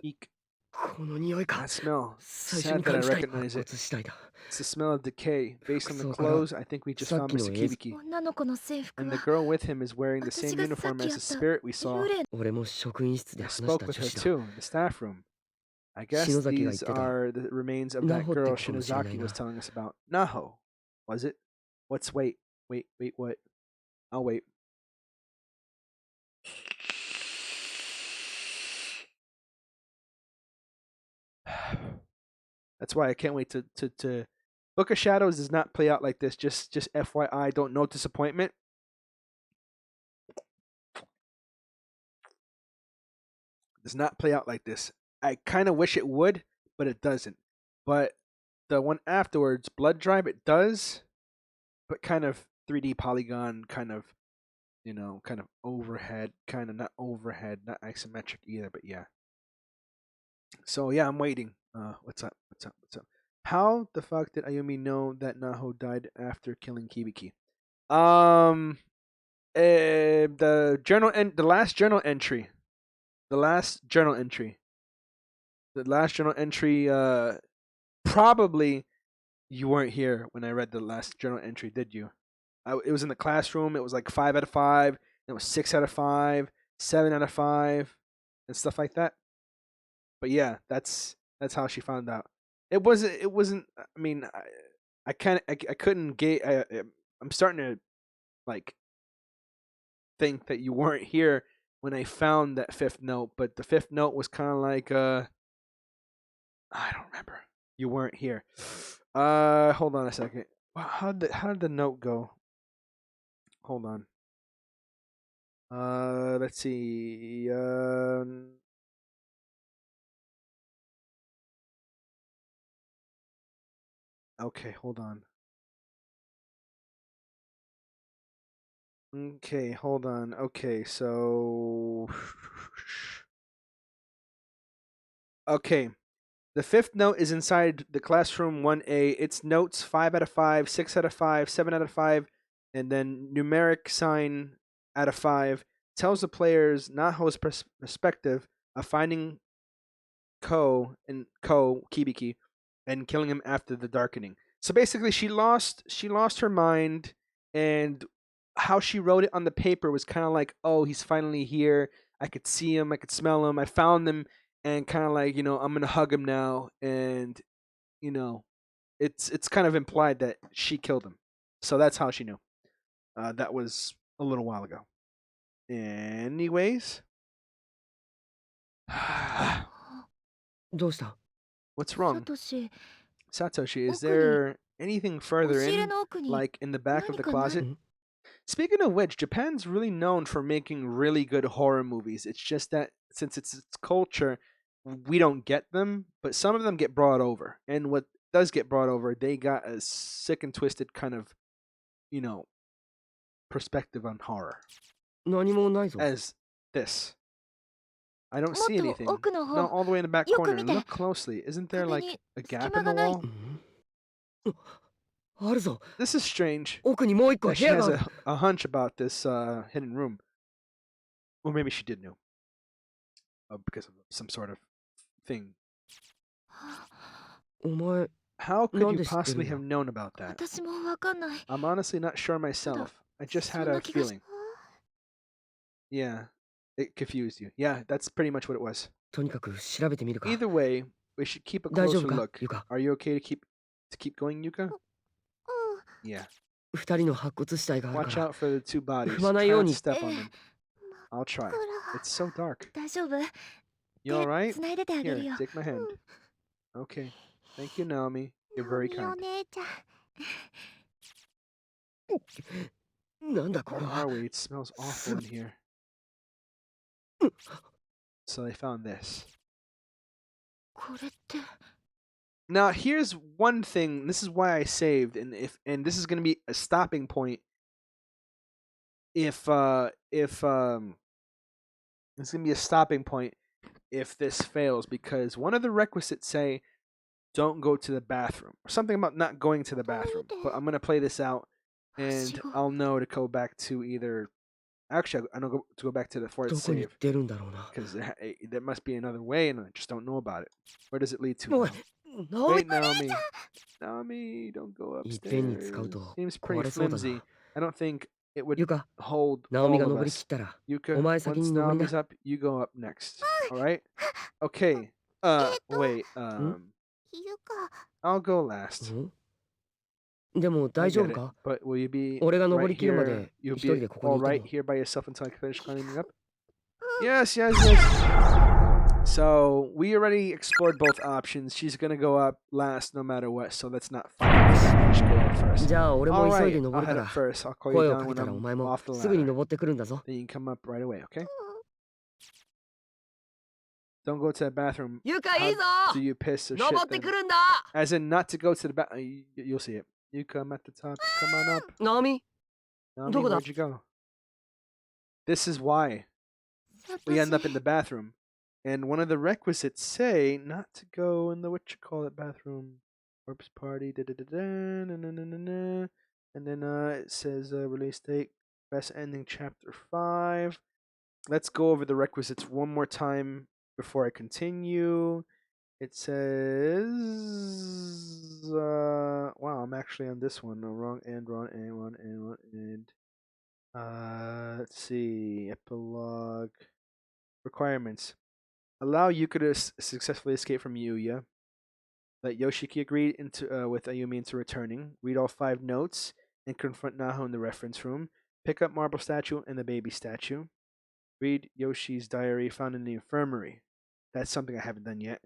Speaker 1: Eek. That smell. Sad that I recognize it. It's the smell of decay. Based on the clothes, I think we just found Mr. Kibiki. And the girl with him is wearing the same uniform as the spirit we saw. I spoke with her too, in the staff room. I guess these are the remains of that girl Shinozaki was telling us about. Naho. Was it? Wait, what? I'll wait. That's why I can't wait to Book of Shadows does not play out like this. Just FYI, don't note disappointment. Does not play out like this. I kind of wish it would, but it doesn't. But the one afterwards, Blood Drive, it does, but kind of 3D polygon, kind of overhead, kind of not overhead, not isometric either, but yeah. So yeah, I'm waiting. What's up? How the fuck did Ayumi know that Naho died after killing Kibiki? The last journal entry. Probably you weren't here when I read the last journal entry, did you? It was in the classroom. It was like 5 out of 5. It was 6 out of 5, 7 out of 5, and stuff like that. But yeah, that's how she found out. It wasn't. I mean, I couldn't get. I'm starting to like think that you weren't here when I found that fifth note, but the fifth note was kind of like I don't remember. You weren't here. Hold on a second. How did the note go? Hold on. Let's see. Okay, hold on. Okay, hold on. Okay, so. Okay. The fifth note is inside the classroom 1A. It's notes 5 out of 5, 6 out of 5, 7 out of 5, and then numeric sign out of 5. Tells the players Naho's perspective of finding Kibiki and killing him after the darkening. So basically she lost her mind, and how she wrote it on the paper was kind of like, "Oh, he's finally here. I could see him, I could smell him. I found him." And kind of like, I'm going to hug him now, and you know, it's kind of implied that she killed him. So that's how she knew. That was a little while ago. Anyways,
Speaker 3: どうした
Speaker 1: what's wrong?
Speaker 3: サトシ
Speaker 1: Satoshi, is
Speaker 3: 奥に
Speaker 1: there anything
Speaker 3: 押
Speaker 1: further
Speaker 3: し入れ
Speaker 1: in,
Speaker 3: の奥に
Speaker 1: like in the back of
Speaker 3: 何
Speaker 1: the
Speaker 3: かない
Speaker 1: closet? Speaking of which, Japan's really known for making really good horror movies. It's just that since it's its culture, we don't get them, but some of them get brought over. And what does get brought over, they got a sick and twisted kind of, you know, perspective on horror.
Speaker 3: 何もないぞ
Speaker 1: As this. I don't
Speaker 3: もっ
Speaker 1: see
Speaker 3: と
Speaker 1: anything.
Speaker 3: 奥の
Speaker 1: No,
Speaker 3: 方
Speaker 1: all the way in the back
Speaker 3: よく
Speaker 1: corner.
Speaker 3: 見て
Speaker 1: Look closely. Isn't there
Speaker 3: 壁
Speaker 1: like
Speaker 3: に
Speaker 1: a
Speaker 3: 隙
Speaker 1: gap
Speaker 3: 間
Speaker 1: in
Speaker 3: が
Speaker 1: the
Speaker 3: ない
Speaker 1: wall?
Speaker 3: あるぞ
Speaker 1: This is strange
Speaker 3: 奥にもう一個
Speaker 1: that
Speaker 3: 部
Speaker 1: she
Speaker 3: 屋
Speaker 1: has
Speaker 3: がある
Speaker 1: a hunch about this hidden room. Or maybe she did know. Because of some sort of thing.
Speaker 3: お前
Speaker 1: How could
Speaker 3: なん
Speaker 1: you
Speaker 3: で知ってる
Speaker 1: possibly
Speaker 3: ん
Speaker 1: have
Speaker 3: だ
Speaker 1: known about that?
Speaker 3: 私もわかんない
Speaker 1: I'm honestly not sure
Speaker 3: ただ
Speaker 1: myself. I just
Speaker 3: そ
Speaker 1: had
Speaker 3: ん
Speaker 1: a
Speaker 3: な気がし
Speaker 1: feeling. Yeah, it confused you. Yeah, that's pretty much what it was.
Speaker 3: とにかく調べてみるか
Speaker 1: Either way, we should keep a
Speaker 3: 大丈夫
Speaker 1: closer
Speaker 3: か
Speaker 1: look.
Speaker 3: ユカ
Speaker 1: Are you okay to keep going, Yuka?
Speaker 3: うん
Speaker 1: Yeah.
Speaker 3: 二人の白骨死体があるか
Speaker 1: Watch
Speaker 3: ら
Speaker 1: out for the two
Speaker 3: 踏
Speaker 1: bodies.
Speaker 3: まない
Speaker 1: Try
Speaker 3: よう
Speaker 1: not to
Speaker 3: に
Speaker 1: step
Speaker 3: え
Speaker 1: on
Speaker 3: え
Speaker 1: them. I'll try.
Speaker 3: 暗
Speaker 1: It's so dark.
Speaker 3: 大丈夫
Speaker 1: You all
Speaker 3: 手
Speaker 1: right?
Speaker 3: 繋いでてあげる
Speaker 1: Here,
Speaker 3: よ
Speaker 1: take my hand. Okay. Thank you, Naomi. You're
Speaker 3: ナオ
Speaker 1: very
Speaker 3: ミお
Speaker 1: kind.
Speaker 3: 姉ちゃんなんだこ
Speaker 1: Where
Speaker 3: れ
Speaker 1: are
Speaker 3: は
Speaker 1: we? It smells awful in here. So they found this.
Speaker 3: これって
Speaker 1: Now, here's one thing. This is why I saved, and this is going to be a stopping point. If it's going to be a stopping point if this fails, because one of the requisites say don't go to the bathroom or something about not going to the bathroom. But I'm going to play this out, and I'll know to go back to either. Actually, I know to go back to the for
Speaker 3: ど
Speaker 1: its
Speaker 3: こに行
Speaker 1: save
Speaker 3: ってるんだろうな
Speaker 1: because there must be another way, and I just don't know about it. Where does it lead to?
Speaker 3: おい
Speaker 1: Now?
Speaker 3: ナオミ
Speaker 1: Wait, Naomi. Naomi, don't go
Speaker 3: いっぺんに使う
Speaker 1: upstairs.
Speaker 3: と
Speaker 1: Seems
Speaker 3: 壊
Speaker 1: pretty
Speaker 3: れそうだ
Speaker 1: flimsy.
Speaker 3: な
Speaker 1: I don't think it would
Speaker 3: ユカ
Speaker 1: hold
Speaker 3: ナオミ
Speaker 1: all
Speaker 3: が
Speaker 1: of
Speaker 3: 登りき
Speaker 1: us.
Speaker 3: ったら
Speaker 1: Yuka,
Speaker 3: お前先
Speaker 1: once
Speaker 3: に登りな
Speaker 1: Naomi's up, you go up next. All right?
Speaker 3: え
Speaker 1: Okay.
Speaker 3: っと
Speaker 1: Wait.
Speaker 3: ゆか
Speaker 1: I'll go last.
Speaker 3: んでも
Speaker 1: I
Speaker 3: 大丈
Speaker 1: get
Speaker 3: 夫
Speaker 1: it.
Speaker 3: か
Speaker 1: But will you be
Speaker 3: 俺が登
Speaker 1: right
Speaker 3: りきるま
Speaker 1: here?
Speaker 3: で
Speaker 1: You'll
Speaker 3: 一人
Speaker 1: be
Speaker 3: でここに
Speaker 1: all
Speaker 3: いて
Speaker 1: right
Speaker 3: も
Speaker 1: here by yourself until I finish climbing up?
Speaker 3: うん
Speaker 1: Yes, yes, yes. So we already explored both options. She's gonna go up last no matter what, so let's not fight. I should go up first.
Speaker 3: じゃあ俺も
Speaker 1: All
Speaker 3: 急いで
Speaker 1: right,
Speaker 3: 登
Speaker 1: I'll
Speaker 3: るか
Speaker 1: head
Speaker 3: ら
Speaker 1: up first. I'll call you
Speaker 3: 声を
Speaker 1: down
Speaker 3: かけ
Speaker 1: when
Speaker 3: たらお
Speaker 1: I'm
Speaker 3: 前も
Speaker 1: off the
Speaker 3: すぐに
Speaker 1: ladder.
Speaker 3: 登ってくるんだぞ
Speaker 1: Then you can come up right away, okay? Don't go to the bathroom.
Speaker 3: ゆかいいぞ
Speaker 1: Do you piss or
Speaker 3: 登
Speaker 1: shit
Speaker 3: って
Speaker 1: then?
Speaker 3: くるんだ
Speaker 1: As in not to go to the bath. You'll see it. You come at the top. Come on up.
Speaker 3: ナオミ
Speaker 1: Naomi,
Speaker 3: どこだ
Speaker 1: where'd you go? This is why
Speaker 3: サト
Speaker 1: we
Speaker 3: シ
Speaker 1: end up in the bathroom. And one of the requisites say not to go in the bathroom. Corpse party. Da, da, da, da, na, na, na, na, na. And then it says release date. Best ending chapter 5. Let's go over the requisites one more time before I continue. It says, wow, I'm actually on this one. No, wrong end, wrong end, wrong end, wrong end. Let's see. Epilogue. Requirements. Allow Yuka to successfully escape from Yuya. Let Yoshiki agree with Ayumi into returning. Read all 5 notes and confront Naho in the reference room. Pick up marble statue and the baby statue. Read Yoshi's diary found in the infirmary. That's something I haven't done yet.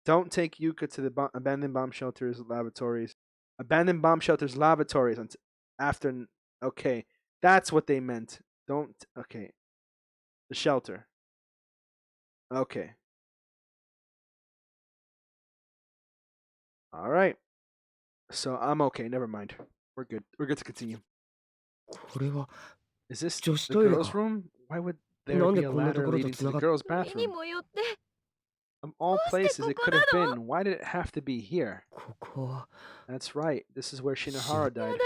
Speaker 1: Don't take Yuka to the abandoned bomb shelters lavatories. Abandoned bomb shelters lavatories after. Okay, that's what they meant. Don't. Okay. The shelter. Okay. All right. So I'm okay. Never mind. We're good. We're good to continue.
Speaker 4: これは
Speaker 1: Is this
Speaker 4: 女子
Speaker 1: the
Speaker 4: トイレ
Speaker 1: girls'
Speaker 4: か。
Speaker 1: room? Why would
Speaker 4: な
Speaker 1: there
Speaker 4: ん
Speaker 1: be
Speaker 4: で
Speaker 1: a
Speaker 4: こんなと
Speaker 1: ladder
Speaker 4: ころと
Speaker 1: leading
Speaker 4: つ
Speaker 1: to
Speaker 4: な
Speaker 1: the
Speaker 4: がっ
Speaker 1: girls'
Speaker 3: 目に
Speaker 1: bathroom?
Speaker 3: もよって
Speaker 1: Of all
Speaker 3: どうして
Speaker 1: places
Speaker 3: こ
Speaker 1: it
Speaker 3: こ
Speaker 1: could
Speaker 3: な
Speaker 1: have
Speaker 3: の
Speaker 1: been, why did it have to be here?
Speaker 4: ここは
Speaker 1: That's right. This is where
Speaker 4: し
Speaker 1: Shinohara
Speaker 3: や
Speaker 1: died.
Speaker 3: だ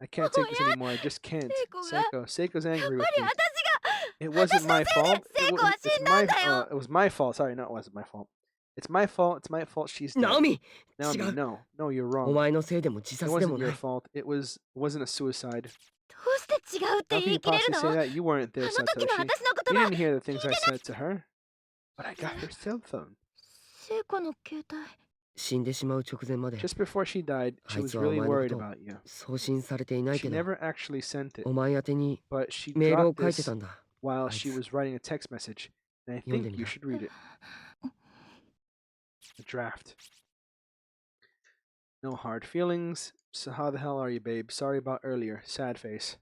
Speaker 1: I can't take this anymore. I just can't.
Speaker 3: 聖子が
Speaker 1: Seiko's
Speaker 3: やっ
Speaker 1: angry
Speaker 3: ぱ
Speaker 1: with
Speaker 3: り
Speaker 1: me.
Speaker 3: 私が
Speaker 1: It
Speaker 3: 私
Speaker 1: wasn't
Speaker 3: の
Speaker 1: my
Speaker 3: せいで
Speaker 1: fault.
Speaker 3: 聖子は死
Speaker 1: It's
Speaker 3: んだ
Speaker 1: my
Speaker 3: んだよ
Speaker 1: it was my fault. Sorry, no, it wasn't my fault. It's my fault. It's my fault. She's
Speaker 4: ナ
Speaker 1: dead.
Speaker 4: オミ
Speaker 1: Naomi,
Speaker 4: 違う
Speaker 1: no, no, you're
Speaker 4: お
Speaker 1: wrong.
Speaker 4: 前のせいでも自
Speaker 1: It
Speaker 4: 殺でも
Speaker 1: wasn't
Speaker 4: な
Speaker 1: your
Speaker 4: い
Speaker 1: fault. It wasn't a suicide.
Speaker 3: どうして違うって
Speaker 1: How
Speaker 3: 言
Speaker 1: can you
Speaker 3: い切れる
Speaker 1: possibly
Speaker 3: の
Speaker 1: say
Speaker 3: あ
Speaker 1: that? You weren't there,
Speaker 3: の時の
Speaker 1: Satoshi.
Speaker 3: 私の
Speaker 1: You
Speaker 3: 言葉
Speaker 1: didn't hear the things I said to her. But I got her cell phone.
Speaker 3: 聖子の携帯
Speaker 4: 死んでしまう直前まで
Speaker 1: Just before she died,
Speaker 4: あ
Speaker 1: she
Speaker 4: い
Speaker 1: was
Speaker 4: つはお
Speaker 1: really
Speaker 4: 前のこ
Speaker 1: worried
Speaker 4: とを
Speaker 1: about you.
Speaker 4: 送信されていない
Speaker 1: She
Speaker 4: けど
Speaker 1: never actually sent it,
Speaker 4: お前宛てに
Speaker 1: but she
Speaker 4: メールを
Speaker 1: dropped
Speaker 4: 書いて
Speaker 1: this
Speaker 4: たんだ
Speaker 1: while
Speaker 4: あい
Speaker 1: she
Speaker 4: つ
Speaker 1: was writing a text message. And I
Speaker 4: 読んで
Speaker 1: think
Speaker 4: み
Speaker 1: you
Speaker 4: な
Speaker 1: should read it. A draft. No hard feelings. So how the hell are you, babe? Sorry about earlier. Sad face.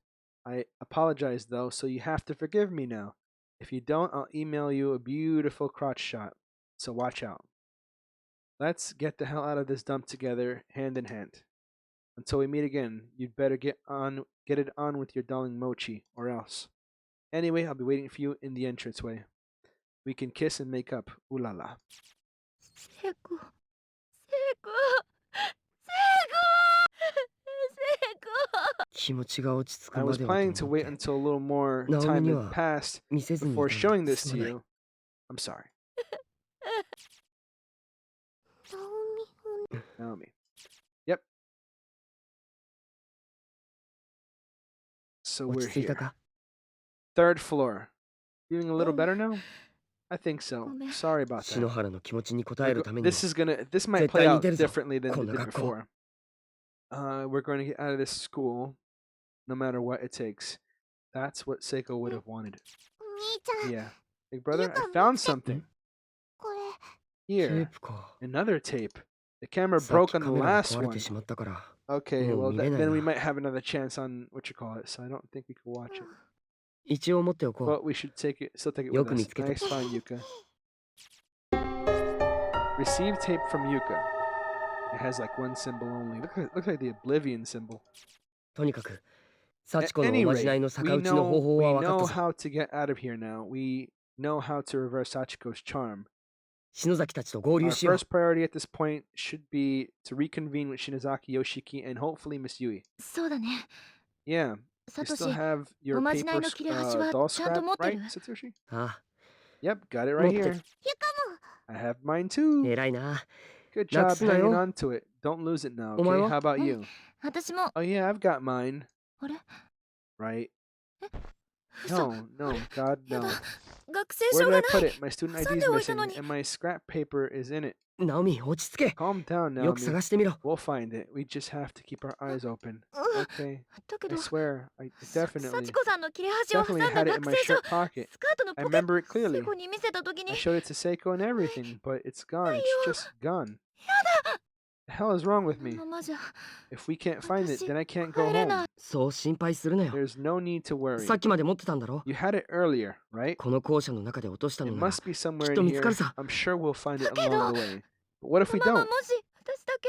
Speaker 1: I apologize though, so you have to forgive me now. If you don't, I'll email you a beautiful crotch shot. So watch out. Let's get the hell out of this dump together, hand in hand. Until we meet again, you'd better get it on with your darling Mochi, or else. Anyway, I'll be waiting for you in the entranceway. We can kiss and make up. Ooh la la.
Speaker 3: 聖子聖子聖子
Speaker 4: 気持ちが落ち着
Speaker 1: I
Speaker 4: くま
Speaker 1: was
Speaker 4: では
Speaker 1: planning
Speaker 4: と
Speaker 1: to
Speaker 4: 思っ
Speaker 1: wait
Speaker 4: て
Speaker 1: until a little more
Speaker 4: Naomi
Speaker 1: time
Speaker 4: に
Speaker 1: had
Speaker 4: は
Speaker 1: passed
Speaker 4: 見せずにいた
Speaker 1: before
Speaker 4: んだ
Speaker 1: showing this
Speaker 4: す
Speaker 1: to
Speaker 4: まない
Speaker 1: you. I'm sorry.
Speaker 3: ナオミ
Speaker 1: Naomi. Yep. So
Speaker 4: 落
Speaker 1: we're
Speaker 4: ち着いた
Speaker 1: here.
Speaker 4: か
Speaker 1: Third floor. Feeling a little
Speaker 3: Oh.
Speaker 1: better now? I think so.
Speaker 3: Gomen.
Speaker 1: Sorry about
Speaker 4: 篠
Speaker 1: that.
Speaker 4: 原の気持ちに応えるために
Speaker 1: This might
Speaker 4: 絶
Speaker 1: play
Speaker 4: 対に
Speaker 1: out
Speaker 4: 出るぞ
Speaker 1: differently than
Speaker 4: こ
Speaker 1: it
Speaker 4: んな
Speaker 1: did
Speaker 4: 格好
Speaker 1: before. We're going to get out of this school no matter what it takes. That's what Seiko would have wanted.
Speaker 3: 兄ちゃん
Speaker 1: Yeah. Big brother, I
Speaker 3: Yuka,
Speaker 1: found
Speaker 3: 見つけ-
Speaker 1: something.
Speaker 3: これ
Speaker 1: Here.
Speaker 4: テープか
Speaker 1: Another tape. The camera
Speaker 4: さっ
Speaker 1: broke
Speaker 4: き
Speaker 1: on
Speaker 4: カ
Speaker 1: the
Speaker 4: メラが
Speaker 1: last
Speaker 4: 壊れ
Speaker 1: one.
Speaker 4: てしまったから
Speaker 1: Okay,
Speaker 4: Oh,
Speaker 1: well, then we
Speaker 4: 見れないな。
Speaker 1: might have another chance on what you call it, so I don't think we can watch it.
Speaker 4: 一応持っておこ
Speaker 1: But we should still take it with
Speaker 4: よく
Speaker 1: us.
Speaker 4: 見つけた。
Speaker 1: Nice find, Yuka. Receive tape from Yuka. It has like one symbol only. Looks like the Oblivion symbol.
Speaker 4: うとにかく
Speaker 1: At
Speaker 4: 幸子の
Speaker 1: any
Speaker 4: おまじない
Speaker 1: rate,
Speaker 4: の逆打ちの方法
Speaker 1: we
Speaker 4: は分かっ
Speaker 1: know
Speaker 4: たぞ
Speaker 1: how to get out of here now. We know how to reverse Sachiko's charm.
Speaker 4: 篠崎たちと合
Speaker 1: Our
Speaker 4: 流しよう
Speaker 1: first priority at this point should be to reconvene with Shinozaki, Yoshiki, and hopefully Miss Yui.
Speaker 3: そうだね
Speaker 1: Yeah,
Speaker 3: サ
Speaker 1: you
Speaker 3: トシ
Speaker 1: still have
Speaker 3: お
Speaker 1: your
Speaker 3: まじない
Speaker 1: paper
Speaker 3: の切れ端は
Speaker 1: doll
Speaker 3: ちゃんと
Speaker 1: scrap,
Speaker 3: 持ってる
Speaker 1: right, Satoshi?
Speaker 4: あ
Speaker 1: Yep, got it
Speaker 4: 持
Speaker 1: right
Speaker 4: って
Speaker 1: here.
Speaker 4: る
Speaker 1: I have mine too.
Speaker 4: 偉いな
Speaker 1: Good
Speaker 4: な
Speaker 1: job
Speaker 4: くすな
Speaker 1: hanging
Speaker 4: よ
Speaker 1: on to it. Don't lose it now,
Speaker 4: お前
Speaker 1: okay?
Speaker 4: は
Speaker 1: How about
Speaker 3: うん
Speaker 1: you?
Speaker 3: 私も
Speaker 1: Oh yeah, I've got mine.
Speaker 3: あれ
Speaker 1: Right?
Speaker 3: 嘘
Speaker 1: No, no, God
Speaker 3: や
Speaker 1: no.
Speaker 3: だ学生
Speaker 1: Where
Speaker 3: 証
Speaker 1: did
Speaker 3: が
Speaker 1: I
Speaker 3: な
Speaker 1: put
Speaker 3: い
Speaker 1: it? My student
Speaker 3: 挟
Speaker 1: ID
Speaker 3: ん
Speaker 1: is
Speaker 3: でおいた
Speaker 1: missing,
Speaker 3: のに
Speaker 1: and my scrap paper is in it.
Speaker 4: ナオミ落ち着け
Speaker 1: Calm down,
Speaker 4: よく
Speaker 1: Naomi.
Speaker 4: 探してみろ
Speaker 1: We'll find it. We just have to keep our eyes open.
Speaker 3: うん
Speaker 1: Okay.
Speaker 3: だけ
Speaker 1: I
Speaker 3: ど
Speaker 1: swear, I
Speaker 3: サ
Speaker 1: definitely,
Speaker 3: チコさんの切れ端を挟ん
Speaker 1: definitely
Speaker 3: だ
Speaker 1: had it in
Speaker 3: 学
Speaker 1: my
Speaker 3: 生証
Speaker 1: shirt pocket.
Speaker 3: スカートの
Speaker 1: I
Speaker 3: ポケッ
Speaker 1: remember it
Speaker 3: ト
Speaker 1: clearly.
Speaker 3: 聖子に見せた時に
Speaker 1: I showed it to Seiko and everything, but it's gone. It's just gone.
Speaker 3: やだ
Speaker 1: The hell is wrong with
Speaker 3: こ
Speaker 1: me?
Speaker 3: のままじゃ
Speaker 1: If we can't find it,
Speaker 3: 私
Speaker 1: then I can't go
Speaker 3: 帰れな
Speaker 1: home.
Speaker 3: い
Speaker 4: そう心配するなよ
Speaker 1: There's no need to worry.
Speaker 4: さっきまで持ってたんだろ
Speaker 1: You had it earlier, right?
Speaker 4: この校舎の中で落とした
Speaker 1: It
Speaker 4: のなら
Speaker 1: must be somewhere
Speaker 4: Kitto
Speaker 1: in
Speaker 4: 見つか
Speaker 1: here.
Speaker 4: るさ
Speaker 1: I'm sure we'll find it
Speaker 3: だけど
Speaker 1: along the way. But what if
Speaker 3: こ
Speaker 1: we
Speaker 3: のまま
Speaker 1: don't?
Speaker 3: もし私だけ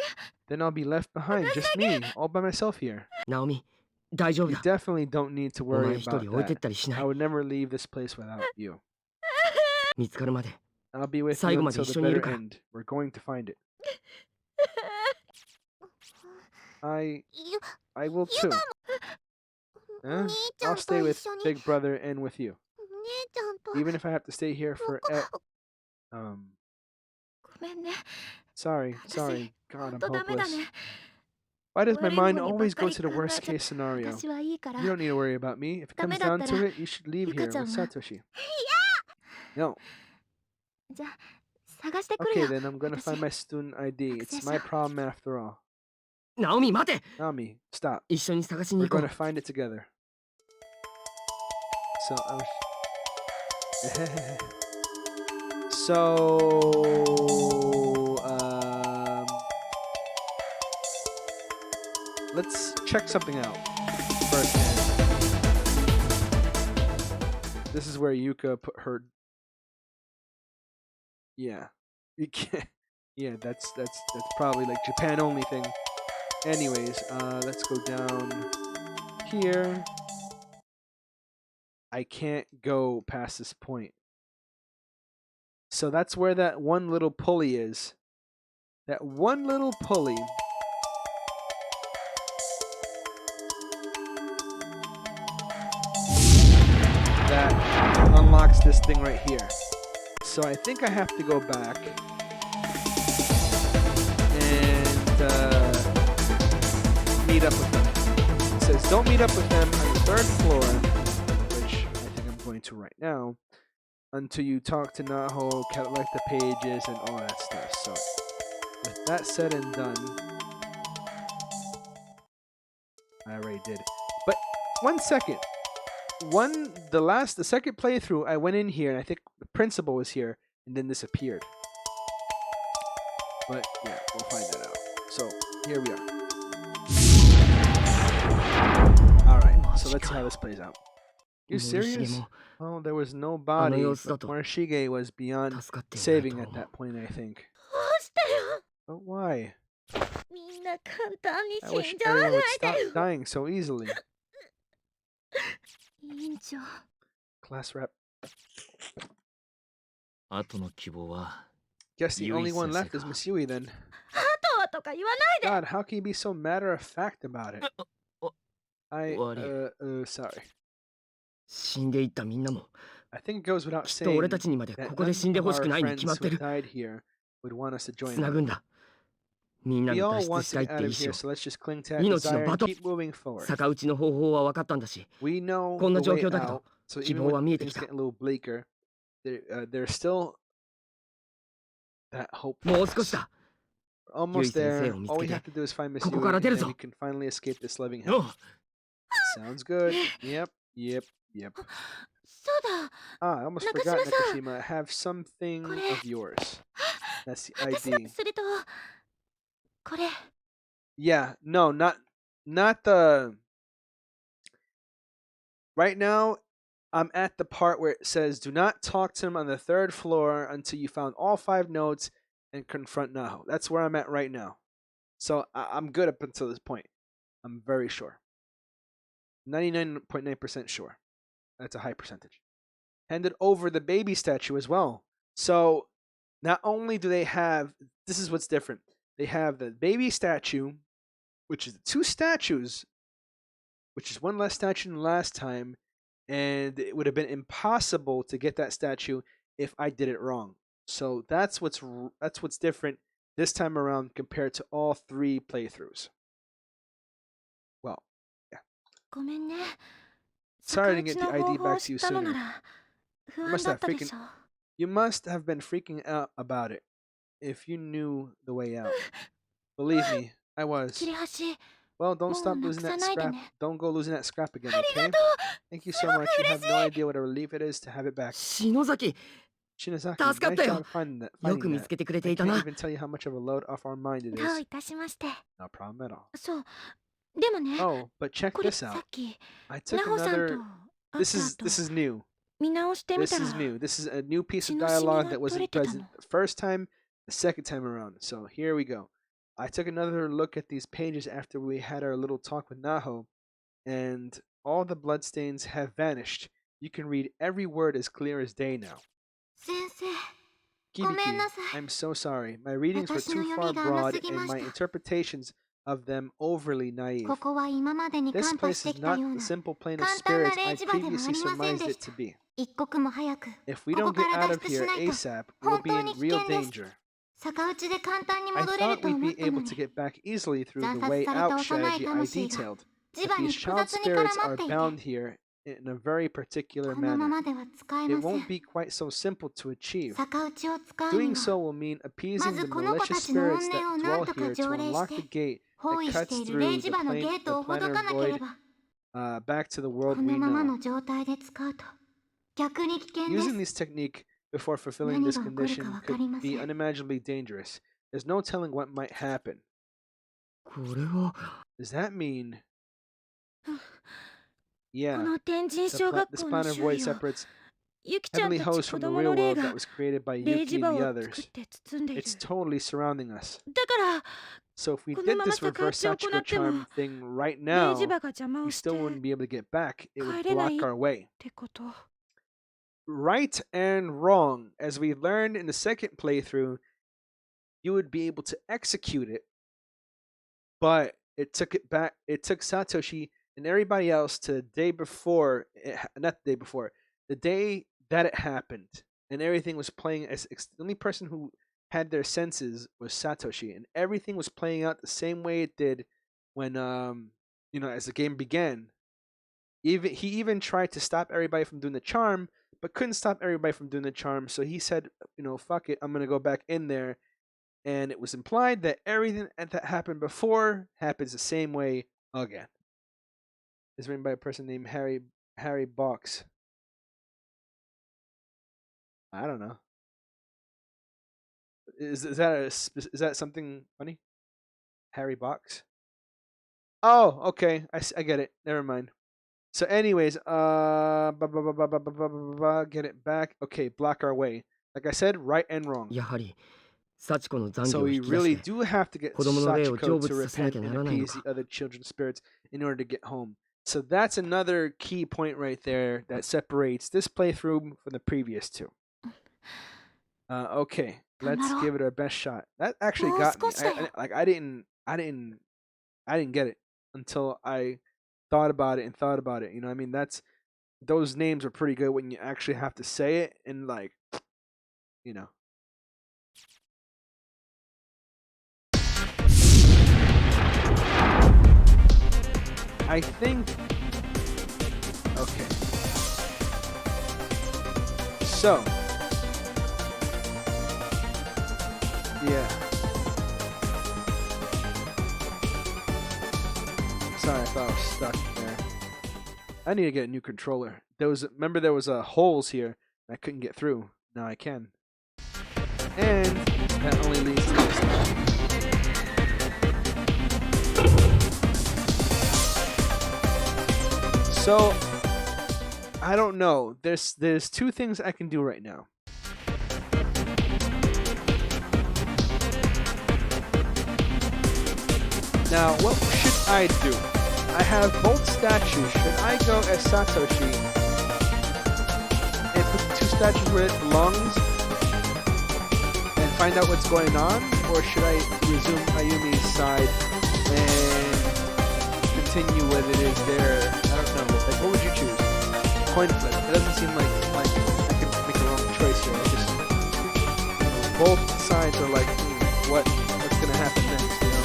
Speaker 1: Then I'll be left behind, just me, all by myself here.
Speaker 4: ナオミ大丈夫
Speaker 1: You
Speaker 4: だ
Speaker 1: definitely don't need to
Speaker 4: お
Speaker 1: worry
Speaker 4: 前一
Speaker 1: about
Speaker 4: 人置いてっ
Speaker 1: that.
Speaker 4: たりしな
Speaker 1: I
Speaker 4: い
Speaker 1: would never leave this place without you.
Speaker 4: 見つかるまで
Speaker 1: I'll be with you
Speaker 4: 最後まで
Speaker 1: until
Speaker 4: 一
Speaker 1: the
Speaker 4: 緒にいる
Speaker 1: bitter
Speaker 4: から
Speaker 1: end. We're going to find it. I will too.
Speaker 3: お
Speaker 1: Huh?
Speaker 3: 兄ちゃ
Speaker 1: I'll
Speaker 3: んと
Speaker 1: stay
Speaker 3: 一
Speaker 1: with
Speaker 3: 緒に
Speaker 1: Big Brother and with you.
Speaker 3: お姉ちゃんと
Speaker 1: Even if I have to stay here for
Speaker 3: ごめんね
Speaker 1: sorry,
Speaker 3: 私
Speaker 1: sorry. God,
Speaker 3: ほ
Speaker 1: I'm
Speaker 3: んとダメだ
Speaker 1: hopeless.
Speaker 3: ね
Speaker 1: Why does my
Speaker 3: 悪い方
Speaker 1: mind
Speaker 3: にば
Speaker 1: always
Speaker 3: っか
Speaker 1: go
Speaker 3: り
Speaker 1: to the
Speaker 3: 考え
Speaker 1: worst
Speaker 3: ちゃ
Speaker 1: case
Speaker 3: う
Speaker 1: scenario?
Speaker 3: 私はいいから
Speaker 1: You don't need to worry about me. If it
Speaker 3: ダメ
Speaker 1: comes
Speaker 3: だった
Speaker 1: down
Speaker 3: ら
Speaker 1: to it, you should leave
Speaker 3: ゆか
Speaker 1: here
Speaker 3: ちゃ
Speaker 1: with
Speaker 3: んは
Speaker 1: Satoshi. No.
Speaker 3: じゃあ探してくる
Speaker 1: Okay,
Speaker 3: よ
Speaker 1: then I'm gonna
Speaker 3: 私
Speaker 1: find my student ID. It's
Speaker 3: Access
Speaker 1: my
Speaker 3: 者
Speaker 1: problem after all.
Speaker 4: ナオミ待て
Speaker 1: Nami, stop.
Speaker 4: 一緒に探しに
Speaker 1: We're
Speaker 4: 行こ
Speaker 1: gonna
Speaker 4: う
Speaker 1: find it together. So, let's check something out first. This is where Yuka put her. Yeah, you can't. Yeah, that's probably like Japan only thing. Anyways, let's go down here. I can't go past this point. So that's where that one little pulley is. That one little pulley. That unlocks this thing right here. So I think I have to go back and meet up with them. It says don't meet up with them on the 3rd floor, which I think I'm going to right now, until you talk to Naho, collect the pages, and all that stuff. So with that said and done, I already did. But 1 second. The second playthrough, I went in here and I think the principal was here and then disappeared. But yeah, we'll find that out. So here we are. Alright, so let's see how this plays out. You serious? Oh, there was no body, but Morishige was beyond saving at that point, I think. But why? I wish everyone would stop dying so easily. Class rep. Guess the only one left is Miss Yui then. God, how can you be so matter of fact about it? Sorry. I think it goes without saying that none of our friends who died here would want us to join them. We all want to get out of here, so let's just cling to that desire and keep moving forward. We know the way out, so even when things get a little bleaker, there's still that hope. Almost there. All we have to do is find Miss Yui, and then we can finally escape this living hell. Sounds good. Yep. I almost forgot, Nakashima. I have something of yours. That's the ID. Yeah, no, not the... Right now, I'm at the part where it says, do not talk to him on the 3rd floor until you found all 5 notes and confront Naho. That's where I'm at right now. So I'm good up until this point. I'm very sure. 99.9% sure. That's a high percentage. Handed over the baby statue as well. So not only do they have... This is what's different. They have the baby statue, which is 2 statues, which is 1 less statue than last time, and it would have been impossible to get that statue if I did it wrong. So that's what's different this time around compared to all 3 playthroughs. Well, yeah. Sorry to get the ID back to you sooner. You must have been freaking out about it if you knew the way out. Believe me, I was. Well, don't stop losing that scrap. Don't go losing that scrap again, okay? Thank you so much. You have no idea what a relief it is to have it back. Shinozaki, nice job finding that. I can't even tell you how much of a load off our mind it is. No problem at all. Oh, but check this out. I took another... This is new. This is new. This is a new piece of dialogue that wasn't present the first time, the second time around. So here we go. I took another look at these pages after we had our little talk with Naho, and all the bloodstains have vanished. You can read every word as clear as day now. Kibiki, I'm so sorry. My readings were too far broad and my interpretations of them overly naive. This place is not the simple plane of spirits I previously surmised it to be. If we don't get out of here ASAP, we'll be in real danger. I thought we'd be able to get back easily through the way out strategy I detailed, but these child spirits are bound here in a very particular manner. It won't be quite so simple to achieve. Doing so will mean appeasing the malicious spirits that dwell here to unlock the gate that cuts through the planar void back to the world we know. Using this technique before fulfilling this condition could be unimaginably dangerous. There's no telling what might happen. Does that mean... Yeah, this planar void separates
Speaker 3: ゆきちゃん
Speaker 1: Heavenly
Speaker 3: たち
Speaker 1: host
Speaker 3: 子
Speaker 1: from the
Speaker 3: 供
Speaker 1: real
Speaker 3: の霊
Speaker 1: world that
Speaker 3: が
Speaker 1: was created by
Speaker 3: ベー
Speaker 1: Yuki
Speaker 3: ジ
Speaker 1: and
Speaker 3: バ
Speaker 1: the
Speaker 3: を作っ
Speaker 1: others.
Speaker 3: て包んでいる。
Speaker 1: It's totally surrounding us.
Speaker 3: だから
Speaker 1: So if we
Speaker 3: この
Speaker 1: did
Speaker 3: まま
Speaker 1: this
Speaker 3: 逆
Speaker 1: reverse
Speaker 3: 立ちを行
Speaker 1: Sachiko
Speaker 3: っても
Speaker 1: charm thing right
Speaker 3: ベージ
Speaker 1: now,
Speaker 3: バが邪魔
Speaker 1: we
Speaker 3: をして
Speaker 1: still
Speaker 3: っ
Speaker 1: wouldn't be able to get back. It would
Speaker 3: 帰れない
Speaker 1: block our way.
Speaker 3: てこと。
Speaker 1: Right and wrong. As we learned in the second playthrough, you would be able to execute it, but it took Satoshi and everybody else to the day before, not the day before, the day that it happened, and everything was playing as the only person who had their senses was Satoshi, and everything was playing out the same way it did when as the game began. He even tried to stop everybody from doing the charm, but couldn't stop everybody from doing the charm. So he said, fuck it, I'm gonna go back in there. And it was implied that everything that happened before happens the same way again. It's written by a person named Harry Box. I don't know. Is that something funny? Harry Box. Oh, okay. I get it. Never mind. So, anyways, get it back. Okay, block our way. Like I said, right and wrong.
Speaker 4: やはり幸子の残
Speaker 1: So
Speaker 4: 業を
Speaker 1: we
Speaker 4: 引き出
Speaker 1: really
Speaker 4: して
Speaker 1: do have to get
Speaker 4: 子供の霊を
Speaker 1: Sachiko
Speaker 4: 成
Speaker 1: to
Speaker 4: 仏させな
Speaker 1: repent
Speaker 4: きゃな
Speaker 1: and
Speaker 4: らないの
Speaker 1: appease
Speaker 4: か
Speaker 1: the other children's spirits in order to get home. So that's another key point right there that separates this playthrough from the previous two. Okay, let's give it our best shot. That actually got me. I didn't get it until I thought about it. You know, I mean, those names are pretty good when you actually have to say it and you know. I think. Okay. So. Yeah. Sorry, I thought I was stuck there. I need to get a new controller. Remember there was holes here. I couldn't get through. Now I can. And that only leads to this. So I don't know. There's two things I can do right now. Now, what should I do? I have both statues. Should I go as Satoshi and put the two statues where it belongs and find out what's going on? Or should I resume Ayumi's side and continue with it is there? I don't know. Like, what would you choose? Coin flip. It doesn't seem like I can make a wrong choice here. Both sides are like, what's gonna happen next? You know?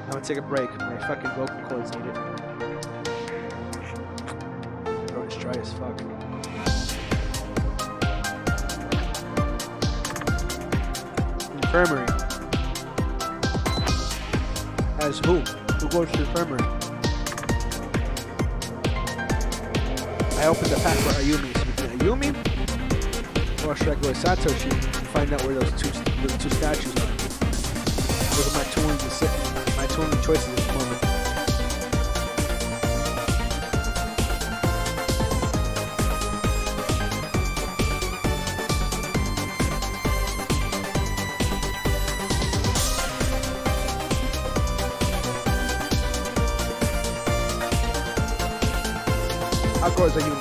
Speaker 1: I'm gonna take a break. My fucking vocal cords need it. Throat is dry as fuck. Infirmary. As who? Who goes to the infirmary? I opened the pack for Ayumi. So we can Ayumi? Or should I go with Satoshi and find out where those two statues are? Those are my two only choices at the moment. I'll go as Ayumi.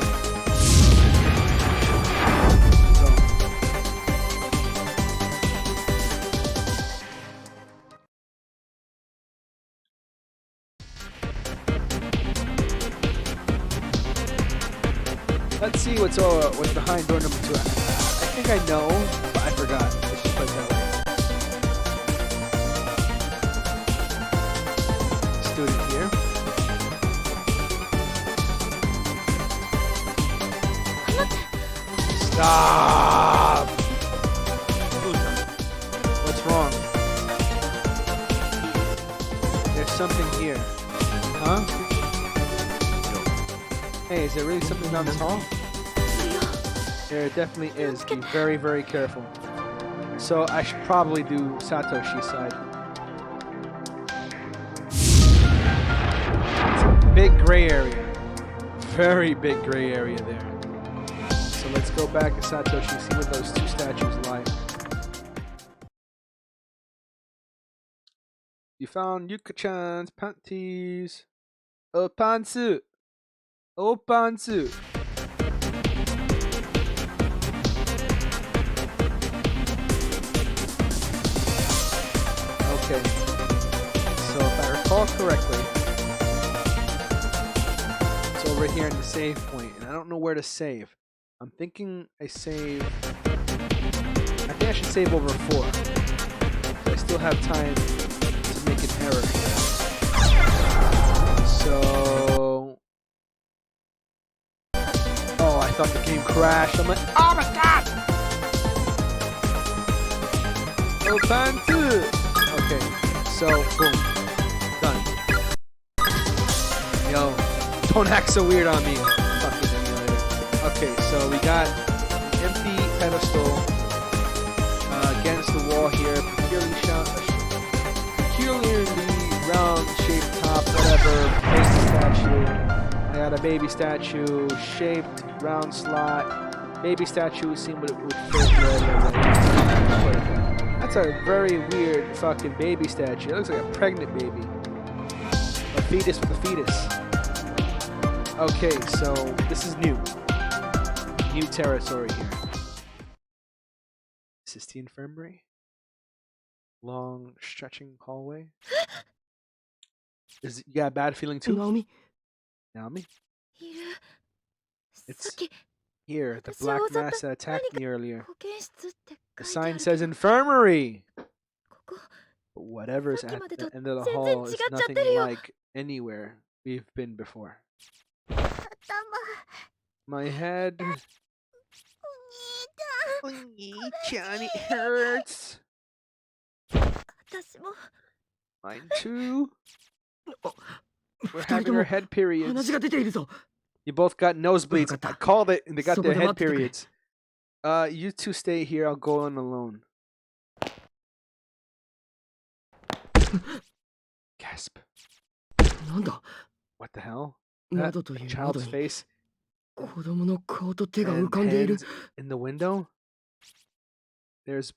Speaker 1: Let's see what's behind door number 2. I think I know, but I forgot. Let's just put it that way. Student here. Stop! What's wrong? There's something here. Huh? Hey, is there really something down this hall? There definitely is. Be very, very careful. So I should probably do Satoshi's side. Big gray area. Very big gray area there. So let's go back to Satoshi, see where those two statues lie. You found Yuka-chan's panties. Oh, pantsu. Oh, pantsu. Okay. So if I recall correctly, it's over here in the save point, and I don't know where to save. I'm thinking I save. I think I should save over 4. I still have time to make an error. So, oh, I thought the game crashed. I'm like, oh my god! Oh, time two. Okay, so boom, done. Yo, don't act so weird on me. Fucking emulator. Okay, so we got an empty pedestal against the wall here, peculiarly round-shaped top, whatever. Baby statue. I got a baby statue, shaped round slot. Baby statue. See what it would fit. That's a very weird fucking baby statue. It looks like a pregnant baby. A fetus with a fetus. Okay, so this is new. New territory here. This is the infirmary. Long stretching hallway. You got a bad feeling too?
Speaker 4: Naomi?
Speaker 1: Naomi? It's here, the black mass that attacked me earlier. The sign says infirmary! But whatever's at the end of the hall is nothing like anywhere we've been before. My head. Johnny hurts. Mine too. We're having our head periods. You both got nosebleeds. I called it, and they got their head periods. You two stay here. I'll go on alone. Gasp. What the hell? That child's face. And hands in the window. There's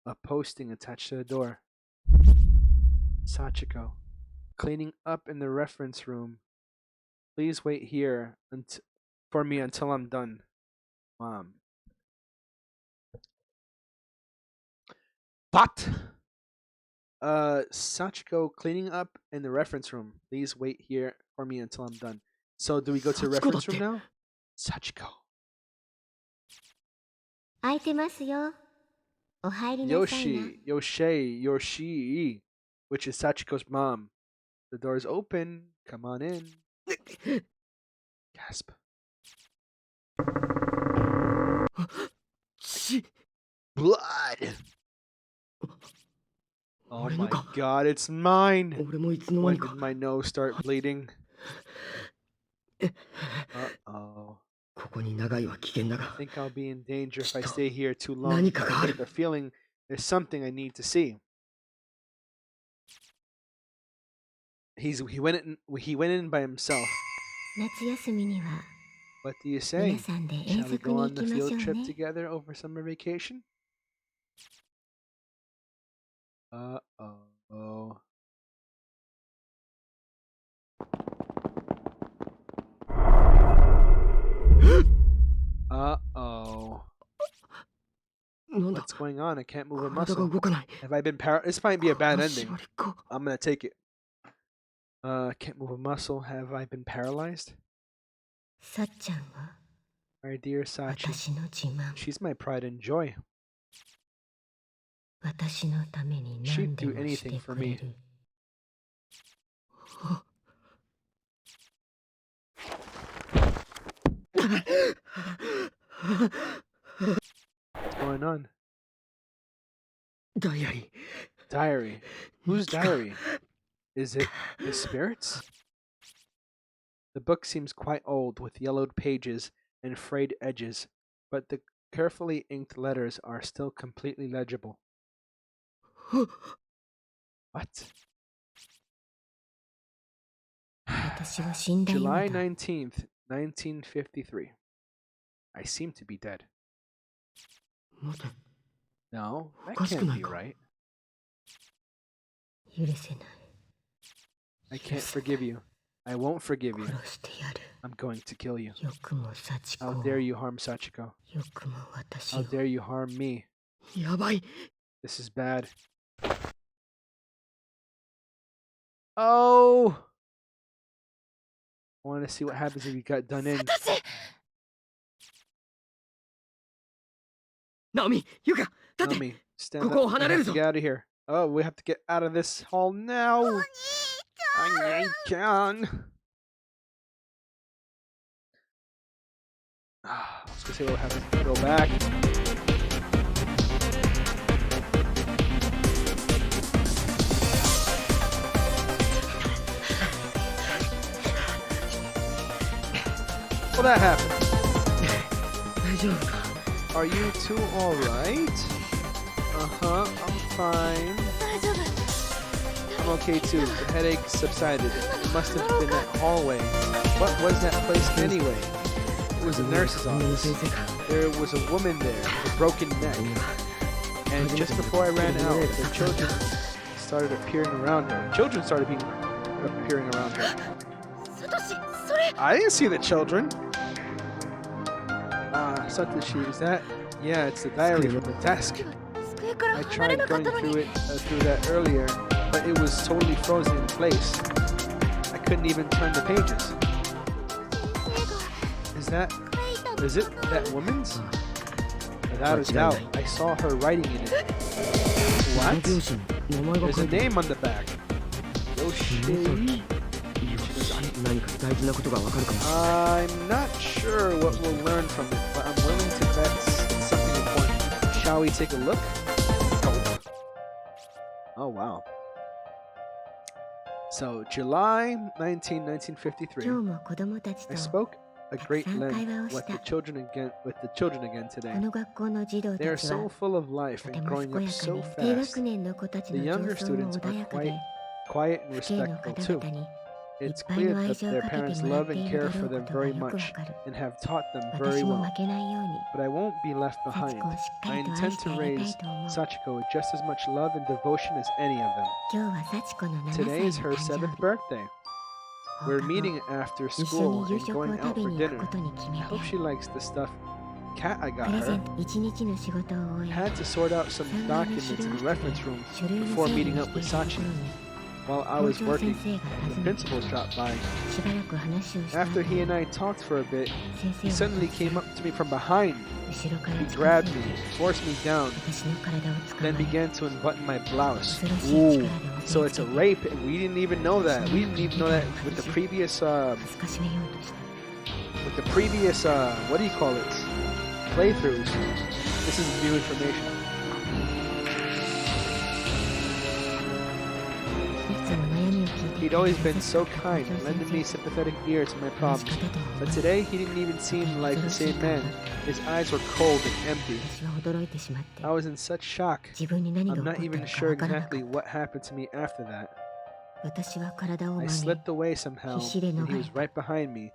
Speaker 1: a posting attached to the door. Sachiko. Cleaning up in the reference room. Please wait here for me until I'm done. Mom. But Sachiko cleaning up in the reference room. Please wait here for me until I'm done. So do we go to the reference room now? Sachiko. Yoshi, which is Sachiko's mom. The door's open. Come on in. Gasp. Blood. Oh my god, it's mine. When did my nose start bleeding? Uh-oh. I think I'll be in danger if I stay here too long. I get the feeling there's something I need to see. He went in by himself. What do you say? Shall we go on the field trip together over summer vacation? Uh-oh. Uh-oh. What's going on? I can't move a muscle. Have I been This might be a bad ending. I'm gonna take it. Can't move a muscle. Have I been paralyzed? My dear Sachi. She's my pride and joy. She'd do anything for me. What's going on? Diary. Whose diary? Is it the spirits? The book seems quite old, with yellowed pages and frayed edges, but the carefully inked letters are still completely legible. What?
Speaker 3: 私は死んだよう
Speaker 1: July
Speaker 3: だ。
Speaker 1: 19th, 1953. I seem to be dead.
Speaker 4: 待て、
Speaker 1: No, that
Speaker 4: おかしく
Speaker 1: can't
Speaker 4: ない
Speaker 1: be
Speaker 4: か。
Speaker 1: right.
Speaker 3: 許せない。
Speaker 1: I can't forgive you. I won't forgive you.
Speaker 3: 殺してやる。
Speaker 1: I'm going to kill you.
Speaker 3: よくも幸子
Speaker 1: How
Speaker 3: を。
Speaker 1: dare you harm Sachiko?
Speaker 3: よくも私
Speaker 1: How
Speaker 3: を。
Speaker 1: dare you harm me?
Speaker 4: やばい。
Speaker 1: This is bad. Oh! I want to see what happens if you got done in.
Speaker 3: 私。
Speaker 4: ナオミ、ユカ、立て。
Speaker 1: Naomi, stand
Speaker 4: ここを
Speaker 1: up. We
Speaker 4: 離れ
Speaker 1: have
Speaker 4: る
Speaker 1: to
Speaker 4: ぞ。
Speaker 1: get out of here. Oh, we have to get out of this hall now. I can. Let's go see what happens. Go back. Well, that happened.
Speaker 4: 大丈夫か。
Speaker 1: Are you two alright? Uh-huh, I'm fine.
Speaker 3: 大丈夫。
Speaker 1: I'm okay too. The headache subsided. It must have been that hallway. What was that place anyway? It was a nurse's
Speaker 4: こんなに
Speaker 1: office.
Speaker 4: 先生か。
Speaker 1: There was a woman there with a broken neck. And just before I ran out, the children started appearing around her. Children started appearing around her.
Speaker 3: サトシ、それ。
Speaker 1: I didn't see the children. Satoshi, is that? Yeah, it's the diary from the desk.
Speaker 3: 机から
Speaker 1: I
Speaker 3: 離れ
Speaker 1: tried
Speaker 3: なかっ
Speaker 1: going
Speaker 3: たの
Speaker 1: through
Speaker 3: に。
Speaker 1: it through that earlier, but it was totally frozen in place. I couldn't even turn the pages. Is that? Is it that woman's? Without a doubt, I saw her writing in it.
Speaker 4: この
Speaker 1: What?
Speaker 4: 用紙に名前が
Speaker 1: There's
Speaker 4: 書
Speaker 1: a
Speaker 4: いてある。
Speaker 1: name on the back. Yoshi.
Speaker 4: 何か大事なことがわかるかもしれない。
Speaker 1: I'm not sure what we'll learn from it, but I'm willing to bet it's something important. Shall we take a look? Oh, wow. So, July 19, 1953.
Speaker 3: 今日も子供たちと
Speaker 1: I spoke a great
Speaker 3: たくさん会話を
Speaker 1: length
Speaker 3: し
Speaker 1: with
Speaker 3: た。
Speaker 1: the children again
Speaker 3: こ
Speaker 1: today.
Speaker 3: の学校の児童
Speaker 1: They
Speaker 3: た
Speaker 1: are
Speaker 3: ち
Speaker 1: so
Speaker 3: は
Speaker 1: full of life
Speaker 3: とて
Speaker 1: and
Speaker 3: も
Speaker 1: growing
Speaker 3: 健
Speaker 1: up
Speaker 3: やか
Speaker 1: so
Speaker 3: に低
Speaker 1: fast.
Speaker 3: 学年の子たち
Speaker 1: The
Speaker 3: の
Speaker 1: younger
Speaker 3: 上層も
Speaker 1: students
Speaker 3: 穏
Speaker 1: are
Speaker 3: やか
Speaker 1: quite
Speaker 3: で
Speaker 1: quiet and
Speaker 3: 父兄の
Speaker 1: respectful
Speaker 3: 方
Speaker 1: too.
Speaker 3: 々にいっ
Speaker 1: It's
Speaker 3: ぱい
Speaker 1: clear
Speaker 3: の愛
Speaker 1: that
Speaker 3: 情を
Speaker 1: their
Speaker 3: かけて
Speaker 1: parents
Speaker 3: もらっ
Speaker 1: love
Speaker 3: てい
Speaker 1: and
Speaker 3: るだ
Speaker 1: care
Speaker 3: ろ
Speaker 1: for
Speaker 3: うこ
Speaker 1: them
Speaker 3: とが
Speaker 1: very
Speaker 3: よくわ
Speaker 1: much
Speaker 3: かる。
Speaker 1: and have taught them very
Speaker 3: 私も
Speaker 1: well.
Speaker 3: 負けないように
Speaker 1: But I won't be left
Speaker 3: 幸
Speaker 1: behind.
Speaker 3: 子をしっか
Speaker 1: I
Speaker 3: りと愛
Speaker 1: intend
Speaker 3: して
Speaker 1: to
Speaker 3: あげた
Speaker 1: raise
Speaker 3: いと思う。
Speaker 1: Sachiko with just as much love and devotion as any of them.
Speaker 3: 今日は幸子の7
Speaker 1: Today
Speaker 3: 歳
Speaker 1: is
Speaker 3: の
Speaker 1: her
Speaker 3: 誕生
Speaker 1: 7th
Speaker 3: 日。
Speaker 1: birthday.
Speaker 3: 放
Speaker 1: We're
Speaker 3: 課後
Speaker 1: meeting after
Speaker 3: 一緒
Speaker 1: school
Speaker 3: に夕
Speaker 1: and
Speaker 3: 食を
Speaker 1: going
Speaker 3: 食
Speaker 1: out
Speaker 3: べ
Speaker 1: for
Speaker 3: に行く
Speaker 1: dinner.
Speaker 3: ことに決め
Speaker 1: I
Speaker 3: て
Speaker 1: hope she likes the stuffed cat I
Speaker 3: プ
Speaker 1: got
Speaker 3: レゼ
Speaker 1: her.
Speaker 3: ント1日の仕事を終え
Speaker 1: Had to sort out some
Speaker 3: 3階の資
Speaker 1: documents
Speaker 3: 料
Speaker 1: in the
Speaker 3: 室で
Speaker 1: reference room
Speaker 3: 書類の
Speaker 1: before
Speaker 3: 整理
Speaker 1: meeting
Speaker 3: を
Speaker 1: up
Speaker 3: してい
Speaker 1: with
Speaker 3: たところ
Speaker 1: Sachi.
Speaker 3: に
Speaker 1: While I
Speaker 3: 校
Speaker 1: was
Speaker 3: 長
Speaker 1: working,
Speaker 3: 先生が
Speaker 1: the
Speaker 3: 訪ねて
Speaker 1: principal dropped by.
Speaker 3: しばらく話をした後
Speaker 1: After he and I talked for a bit,
Speaker 3: 先
Speaker 1: he
Speaker 3: 生は
Speaker 1: suddenly came up to me from behind.
Speaker 3: 後ろから
Speaker 1: He
Speaker 3: 近づ
Speaker 1: grabbed
Speaker 3: い
Speaker 1: me,
Speaker 3: て
Speaker 1: forced me down,
Speaker 3: 私の体を捕ま
Speaker 1: then
Speaker 3: え
Speaker 1: began to unbutton my blouse.
Speaker 3: 恐ろしい
Speaker 1: Ooh,
Speaker 3: 力で
Speaker 1: so
Speaker 3: 押
Speaker 1: it's
Speaker 3: さ
Speaker 1: a
Speaker 3: えつけて
Speaker 1: rape, and we didn't even know that. We didn't even know that with the previous,
Speaker 3: 恥ずかしめようとした。
Speaker 1: what do you call it? Playthroughs. This is new information.
Speaker 3: いつも悩みを聞いて
Speaker 1: He'd always been so kind, lending me sympathetic ear to my
Speaker 3: 同じ
Speaker 1: problems.
Speaker 3: 方とは思
Speaker 1: But
Speaker 3: わず
Speaker 1: today, he didn't even seem like the same man. His eyes were cold and empty.
Speaker 3: 私は驚いてしまって
Speaker 1: I was in such shock.
Speaker 3: 自分に何が
Speaker 1: I'm
Speaker 3: 起こ
Speaker 1: not
Speaker 3: った
Speaker 1: even
Speaker 3: のか
Speaker 1: sure
Speaker 3: わからなか
Speaker 1: exactly
Speaker 3: った。
Speaker 1: what happened to me after that.
Speaker 3: 私は体を
Speaker 1: I
Speaker 3: 曲げ
Speaker 1: slipped away somehow,
Speaker 3: 必死で
Speaker 1: and
Speaker 3: 逃
Speaker 1: he
Speaker 3: れ
Speaker 1: was
Speaker 3: た。
Speaker 1: right behind me.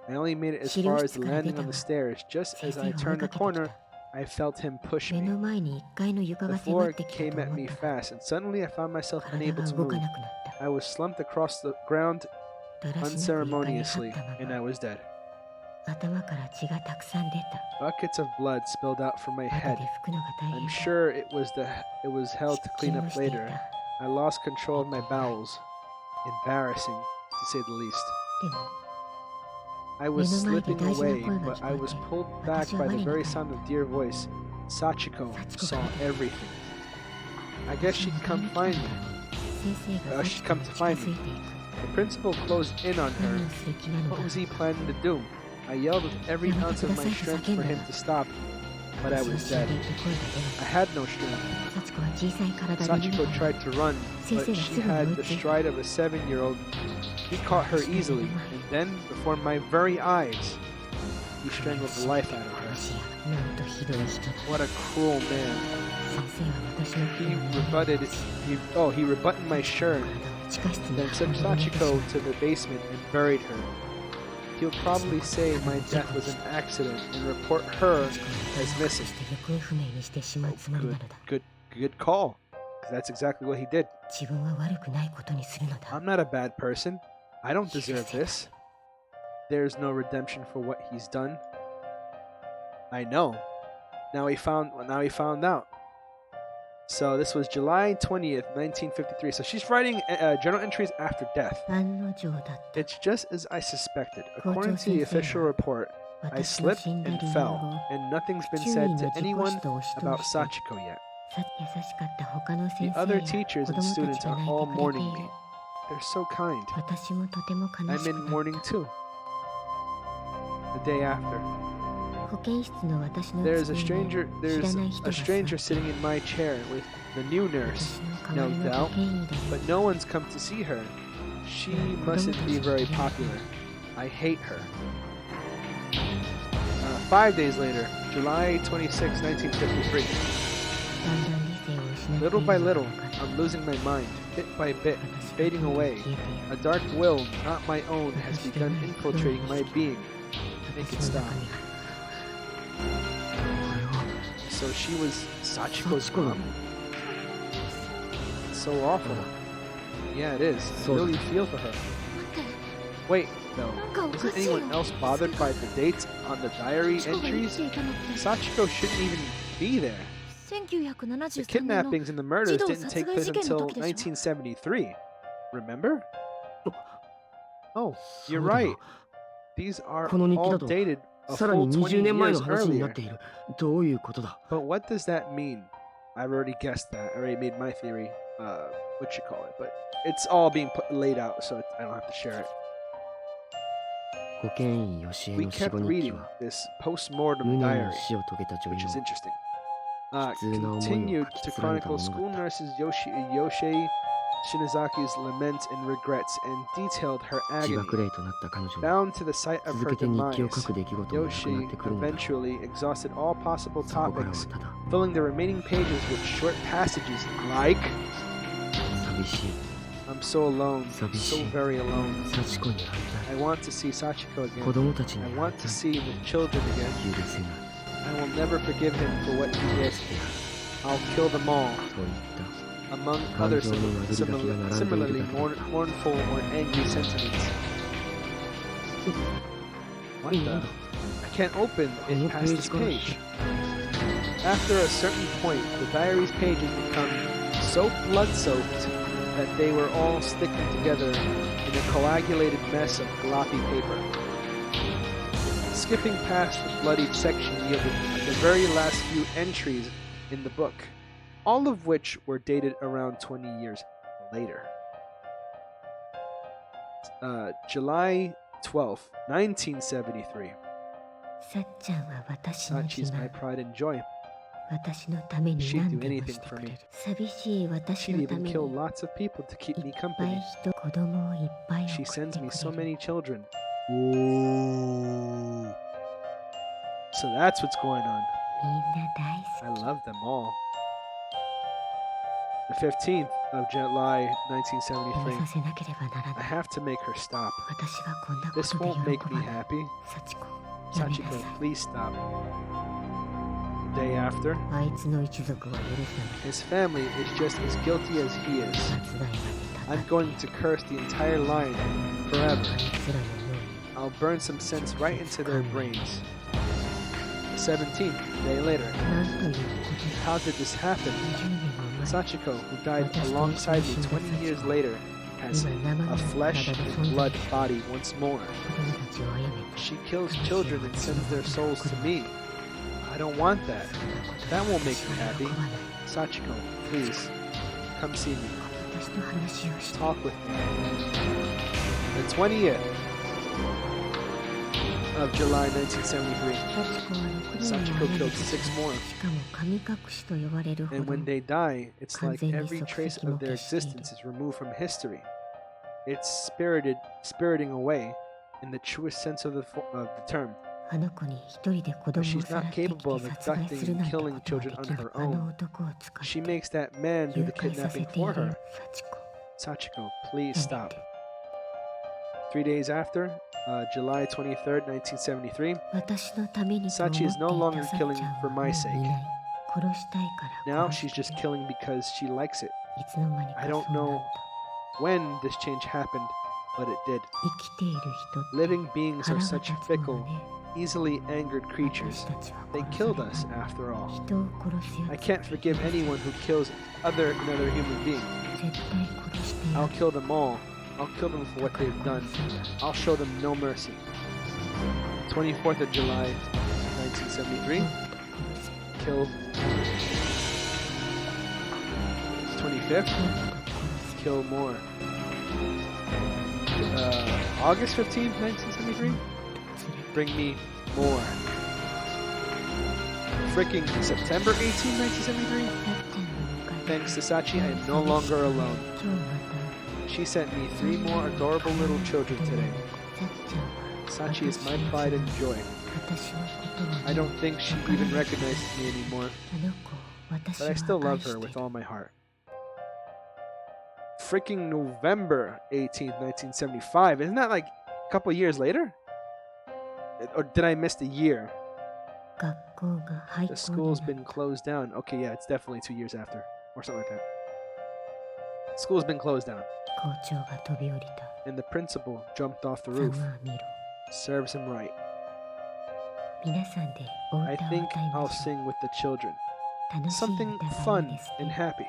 Speaker 1: I only made it as
Speaker 3: 資料
Speaker 1: far as
Speaker 3: 室
Speaker 1: the
Speaker 3: から出
Speaker 1: landing
Speaker 3: た
Speaker 1: on
Speaker 3: が
Speaker 1: the stairs. Just
Speaker 3: 先
Speaker 1: as
Speaker 3: 生
Speaker 1: I
Speaker 3: が追い
Speaker 1: turned
Speaker 3: か
Speaker 1: the
Speaker 3: けてき
Speaker 1: corner,
Speaker 3: た。
Speaker 1: I felt him push
Speaker 3: 目
Speaker 1: me.
Speaker 3: の前に1階の床
Speaker 1: The
Speaker 3: が迫
Speaker 1: floor
Speaker 3: ってきた
Speaker 1: came
Speaker 3: と
Speaker 1: at
Speaker 3: 思
Speaker 1: me
Speaker 3: ったが
Speaker 1: fast, and suddenly I found myself
Speaker 3: 体
Speaker 1: unable
Speaker 3: が
Speaker 1: to
Speaker 3: 動
Speaker 1: move.
Speaker 3: かなくなった。
Speaker 1: I was slumped across the ground
Speaker 3: だらしなく床に張
Speaker 1: unceremoniously,
Speaker 3: ったま
Speaker 1: and I
Speaker 3: ま
Speaker 1: was dead.
Speaker 3: 頭から血がたくさん出た。
Speaker 1: Buckets of blood spilled out from my
Speaker 3: 後
Speaker 1: head.
Speaker 3: で拭くのが大
Speaker 1: I'm
Speaker 3: 変だ。
Speaker 1: sure it was hell to
Speaker 3: 失
Speaker 1: clean
Speaker 3: 禁
Speaker 1: up
Speaker 3: をしてい
Speaker 1: later.
Speaker 3: た。
Speaker 1: I lost control of my bowels. Embarrassing, to say the least.
Speaker 3: でも
Speaker 1: I was
Speaker 3: 目の前で
Speaker 1: slipping
Speaker 3: 大事な
Speaker 1: away,
Speaker 3: 声が
Speaker 1: but I
Speaker 3: 聞こ
Speaker 1: was
Speaker 3: えて、
Speaker 1: pulled back
Speaker 3: 私は
Speaker 1: by
Speaker 3: 我
Speaker 1: the
Speaker 3: に
Speaker 1: very
Speaker 3: 返った
Speaker 1: sound of dear voice. Sachiko saw everything. I guess she'd come find me.
Speaker 3: 先生が
Speaker 1: she'd
Speaker 3: 幸
Speaker 1: come
Speaker 3: 子
Speaker 1: to
Speaker 3: に近
Speaker 1: find
Speaker 3: づい
Speaker 1: me.
Speaker 3: ていく。
Speaker 1: The principal closed in on
Speaker 3: 何
Speaker 1: her.
Speaker 3: をする気なの
Speaker 1: What
Speaker 3: だ。
Speaker 1: was he planning to do? I yelled with every ounce of my strength for him to stop, but I
Speaker 3: 私は
Speaker 1: was
Speaker 3: 死ん
Speaker 1: dead.
Speaker 3: でいく声が
Speaker 1: I
Speaker 3: 出
Speaker 1: had no strength.
Speaker 3: ない。幸子は小さい体で逃げ
Speaker 1: Sachiko
Speaker 3: た。
Speaker 1: tried to run, but she had the stride of a 7-year-old. He caught her easily, and then, before my very eyes, he strangled the life out of her.
Speaker 3: 殺し
Speaker 1: What a cruel man. He rebutted my shirt, then took Sachiko to the basement and buried her. He'll probably say my death was an accident and report her as missing. Good call. 'Cause that's exactly what he did. I'm not a bad person. I don't deserve this. There's no redemption for what he's done. I know. Now he found out. So this was July 20th, 1953. So she's writing journal entries after death. It's just as I suspected. According to the official report, I slipped and fell, and nothing's been said to anyone about Sachiko yet. The other teachers and students are all mourning me. They're so kind. I'm in mourning too. The day after. There's a stranger sitting in my chair with the new nurse, no doubt, but no one's come to see her. She mustn't be very popular. I hate her. 5 days later, July 26, 1953. Little by little, I'm losing my mind, bit by bit, fading away. A dark will, not my own, has begun infiltrating my being. Make it stop. So she was Sachiko's mom? It's so awful. Yeah, it is. I really feel for her. Wait, no. Isn't anyone else bothered by the dates on the diary entries? Sachiko shouldn't even be there. The kidnappings and the murders didn't take place until 1973. Remember? Oh, you're right. These are all dated a full 20 years earlier. But what does that mean? I've already guessed that. I already made my theory. What you call it? But it's all being laid out, so I don't have to share it. We kept reading this post-mortem diary, which is interesting. Continued to chronicle school nurses Yoshie Shinazaki's laments and regrets, and detailed her agony. Bound to the site of her demise, Yoshi eventually exhausted all possible topics, filling the remaining pages with short passages like, I'm so alone, so very alone. I want to see Sachiko again. I want to see the children again. I will never forgive him for what he did. I'll kill them all. Among other similarly mournful or angry sentiments. What the? I can't open it past this page. After a certain point, the diary's pages become so blood-soaked that they were all sticking together in a coagulated mess of gloppy paper. Skipping past the bloodied section yielded the very last few entries in the book, all of which were dated around 20 years later. July 12th, 1973. Sachi's my pride and joy. She'd do anything for me. She'd even kill lots of people to keep me company. She sends me so many children. Whoa. So that's what's going on. I love them all. The 15th of July 1973. I have to make her stop. This won't make me happy. Sachiko, please stop. The day after, his family is just as guilty as he is. I'm going to curse the entire line forever. I'll burn some sense right into their brains. The 17th, a day later. How did this happen? Sachiko, who died alongside me 20 years later, has a flesh and blood body once more. She kills children and sends their souls to me. I don't want that. That won't make me happy. Sachiko, please, come see me. Talk with me. The 20th of July 1973. Sachiko killed 6 more. And when they die, it's like every trace of their existence is removed from history. It's spiriting away, in the truest sense of the term. But she's not capable of abducting and killing children on her own. She makes that man do the kidnapping for her. Sachiko, please stop. 3 days after, July 23rd, 1973, Sachi is no longer killing for my sake. Now she's just killing because she likes it. I don't know when this change happened, but it did. Living beings are such fickle, easily angered creatures. They killed us, after all. I can't forgive anyone who kills another human being. I'll kill them all. I'll kill them for what they've done. I'll show them no mercy. 24th of July, 1973. Kill. 25th. Kill more. August 15th, 1973. Bring me more. Freaking September 18th, 1973. Thanks to Sachi, I am no longer alone. She sent me 3 more adorable little children today. Sachi is my pride and joy. I don't think she even recognizes me anymore, but I still love her with all my heart. Freaking November 18th, 1975. Isn't that like a couple years later? Or did I miss the year? The school's been closed down. Okay, yeah, it's definitely 2 years after. Or something like that. School's been closed down. And the principal jumped off the roof. Serves him right. I think I'll sing with the children. Something fun and happy.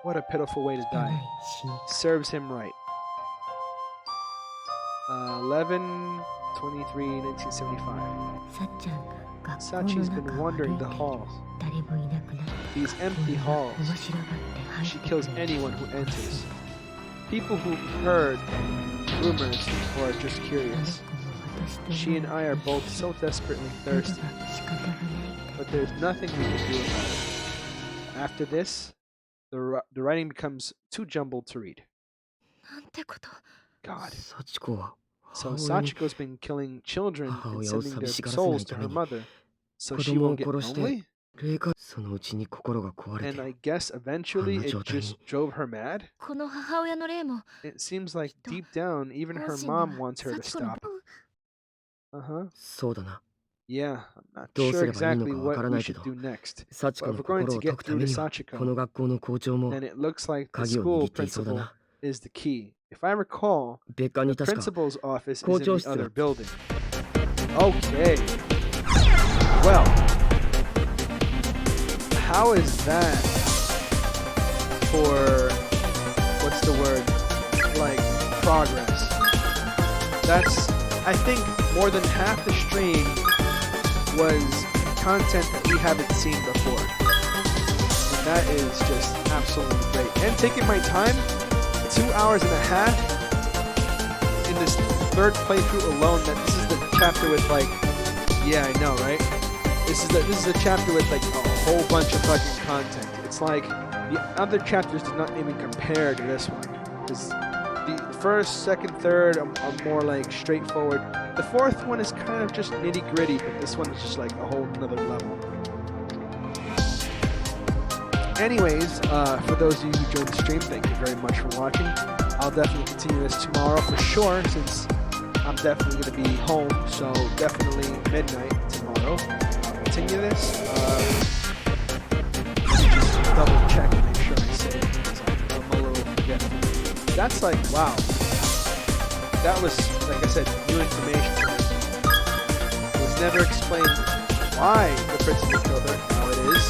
Speaker 1: What a pitiful way to die. Serves him right. 11/23/1975. Sachi's been wandering the halls. These empty halls. She kills anyone who enters. People who heard rumors or are just curious. She and I are both so desperately thirsty. But there's nothing we can do about it. After this, the writing becomes too jumbled to read. God. So Sachiko's been killing children and sending their souls to her mother, so she won't get lonely? And I guess eventually it just drove her mad? It seems like deep down, even her mom wants her to stop. Yeah, I'm not sure exactly what we should do next. But if we're going to get through to Sachiko, then it looks like the school principal is the key. If I recall, the principal's office is in the other building. Okay. Well, how is that for, what's the word, like, progress? That's, I think, more than half the stream was content that we haven't seen before. And that is just absolutely great. And taking my time, 2 hours and a half in this third playthrough alone. That this is the chapter with like, yeah, I know, right? This is the chapter with like a whole bunch of fucking content. It's like the other chapters do not even compare to this one. Because the first, second, third are more like straightforward. The fourth one is kind of just nitty gritty, but this one is just like a whole nother level. Anyways, for those of you who joined the stream, thank you very much for watching. I'll definitely continue this tomorrow for sure, since I'm definitely going to be home, so definitely midnight tomorrow. I'll continue this. Just double check and make sure I say it, because I'm a little forgetful. That's like, wow. That was, like I said, new information to me. It was never explained why the principal killed her. Now it is.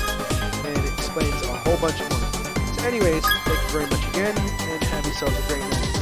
Speaker 1: And it explains a whole bunch more. So anyways, thank you very much again, and have yourselves a great night.